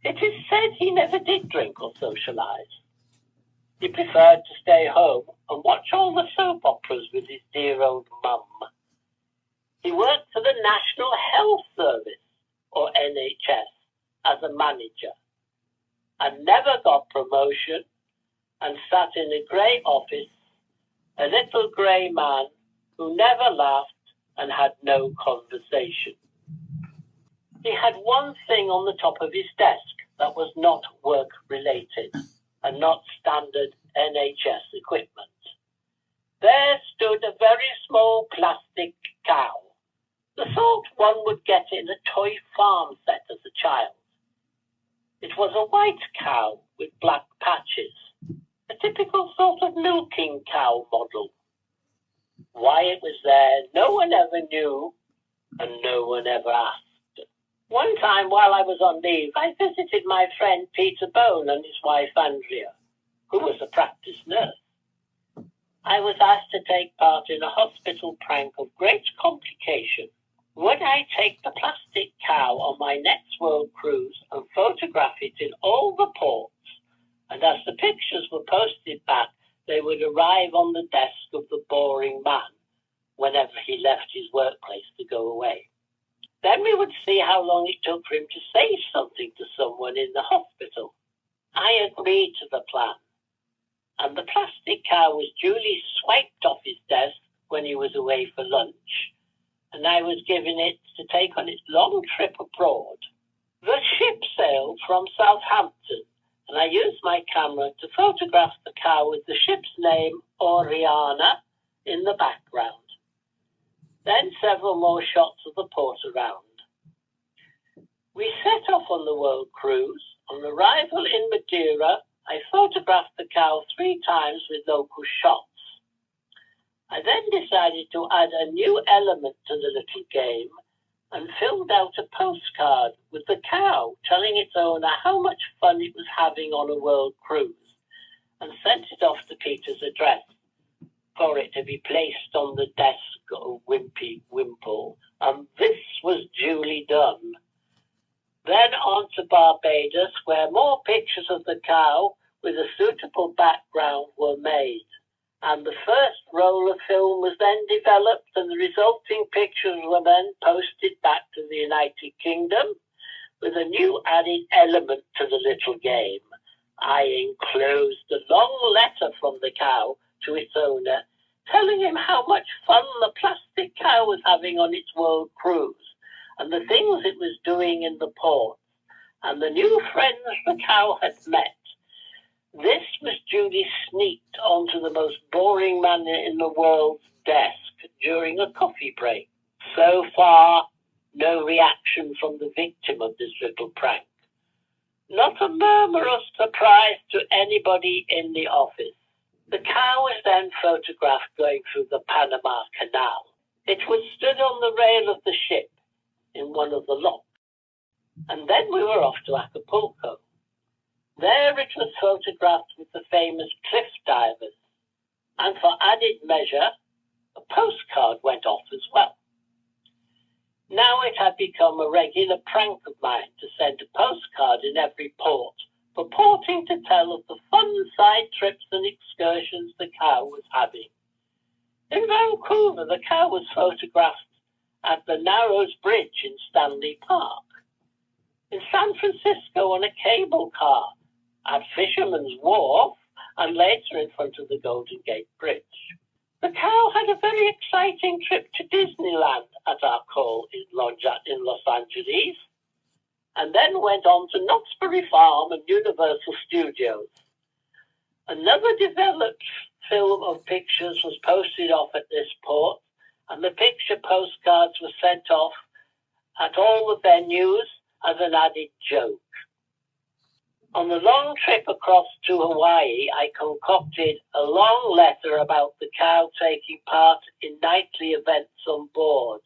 It is said he never did drink or socialise. He preferred to stay home and watch all the soap operas with his dear old mum. He worked for the National Health Service, or NHS, as a manager, and never got promotion, and sat in a grey office, a little grey man who never laughed and had no conversation. He had one thing on the top of his desk that was not work-related and not standard NHS equipment. There stood a very small plastic cow, the sort one would get in a toy farm set as a child. It was a white cow with black patches, a typical sort of milking cow model. Why it was there, no one ever knew, and no one ever asked. One time while I was on leave, I visited my friend Peter Bone and his wife Andrea, who was a practice nurse. I was asked to take part in a hospital prank of great complication. Would I take the plastic cow on my next world cruise and photograph it in all the ports, and as the pictures were posted back, they would arrive on the desk of the boring man whenever he left his workplace to go away. Then we would see how long it took for him to say something to someone in the hospital. I agreed to the plan, and the plastic cow was duly swiped off his desk when he was away for lunch, and I was given it to take on its long trip abroad. The ship sailed from Southampton, and and I used my camera to photograph the cow with the ship's name, Oriana, in the background. Then several more shots of the port around. We set off on the world cruise. On arrival in Madeira, I photographed the cow 3 times with local shots. I then decided to add a new element to the little game and filled out a postcard with the cow telling its owner how much fun it was having on a world cruise, and sent it off to Peter's address for it to be placed on the desk of Wimpy Wimple, and this was duly done. Then on to Barbados, where more pictures of the cow with a suitable background were made. And the first roll of film was then developed, and the resulting pictures were then posted back to the United Kingdom with a new added element to the little game. I enclosed a long letter from the cow to its owner, telling him how much fun the plastic cow was having on its world cruise, and the things it was doing in the port, and the new friends the cow had met. This was duly sneaked onto the most boring man in the world's desk during a coffee break. So far, no reaction from the victim of this little prank. Not a murmur of surprise to anybody in the office. The cow was then photographed going through the Panama Canal. It was stood on the rail of the ship in one of the locks. And then we were off to Acapulco. There it was photographed with the famous cliff divers, and for added measure, a postcard went off as well. Now it had become a regular prank of mine to send a postcard in every port, purporting to tell of the fun side trips and excursions the cow was having. In Vancouver, the cow was photographed at the Narrows Bridge in Stanley Park. In San Francisco on a cable car, at Fisherman's Wharf, and later in front of the Golden Gate Bridge. The cow had a very exciting trip to Disneyland at our call in Los Angeles, and then went on to Knott's Berry Farm and Universal Studios. Another developed film of pictures was posted off at this port, and the picture postcards were sent off at all the venues as an added joke. On the long trip across to Hawaii, I concocted a long letter about the cow taking part in nightly events on board.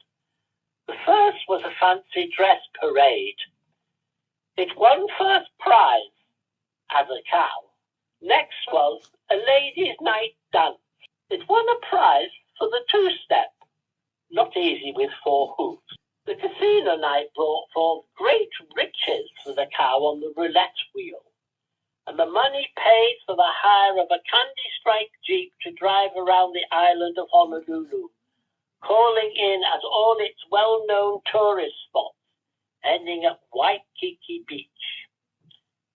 The first was a fancy dress parade. It won first prize as a cow. Next was a ladies' night dance. It won a prize for the two-step, not easy with 4 hoops. The casino night brought forth great riches for the cow on the roulette wheel, and the money paid for the hire of a candy-striped jeep to drive around the island of Honolulu, calling in at all its well-known tourist spots, ending at Waikiki Beach.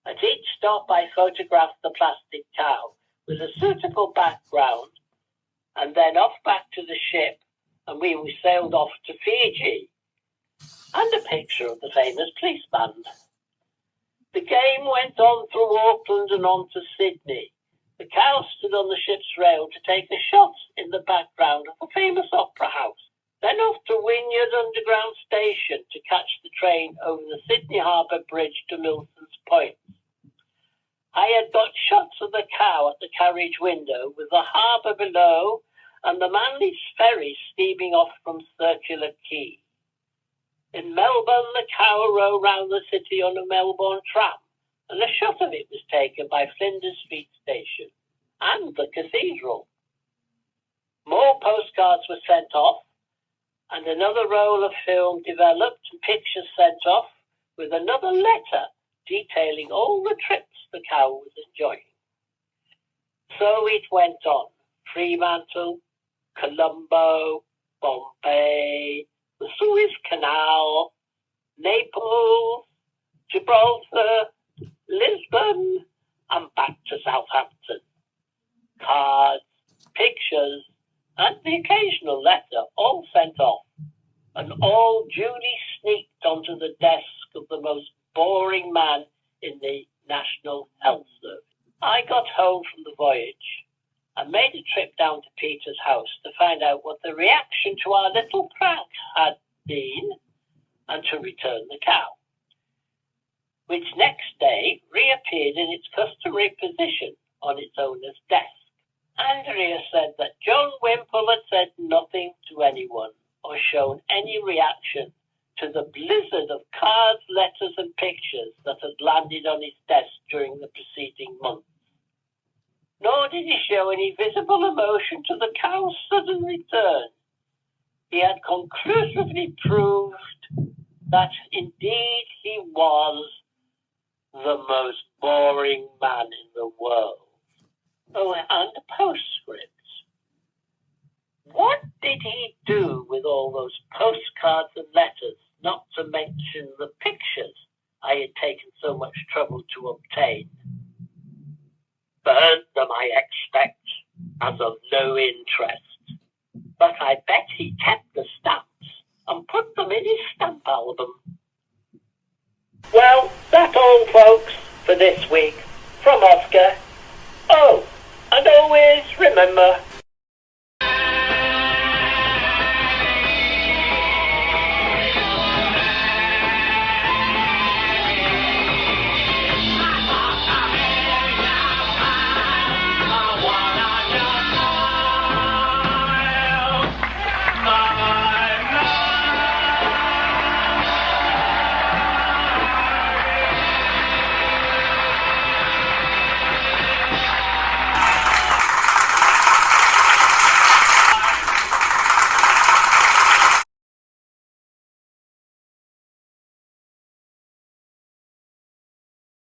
At each stop, I photographed the plastic cow with a suitable background, and then off back to the ship, and we sailed off to Fiji, and a picture of the famous police band. The game went on through Auckland and on to Sydney. The cow stood on the ship's rail to take a shot in the background of the famous opera house, then off to Wynyard Underground Station to catch the train over the Sydney Harbour Bridge to Milson's Point. I had got shots of the cow at the carriage window with the harbour below and the Manly's ferry steaming off from Circular Quay. In Melbourne, the cow rode round the city on a Melbourne tram, and a shot of it was taken by Flinders Street Station and the cathedral. More postcards were sent off, and another roll of film developed and pictures sent off with another letter detailing all the trips the cow was enjoying. So it went on. Fremantle, Colombo, Bombay, the Suez Canal, Naples, Gibraltar, Lisbon, and back to Southampton. Cards, pictures, and the occasional letter all sent off, and all duly sneaked onto the desk of the most boring man in the National Health Service. I got home from the voyage and made a trip down to Peter's house to find out what the reaction to our little prank had been and to return the cow, which next day reappeared in its customary position on its owner's desk. Andrea said that John Wimple had said nothing to anyone or shown any reaction to the blizzard of cards, letters and pictures that had landed on his desk during the preceding months. Nor did he show any visible emotion to the cow's sudden return. He had conclusively proved that indeed he was the most boring man in the world. Oh, and a postscript. What did he do with all those postcards and letters, not to mention the pictures I had taken so much trouble to obtain? Burned them, I expect, as of no interest. But I bet he kept the stamps and put them in his stamp album. Well, that's all, folks, for this week. From Oscar. Oh, and always remember,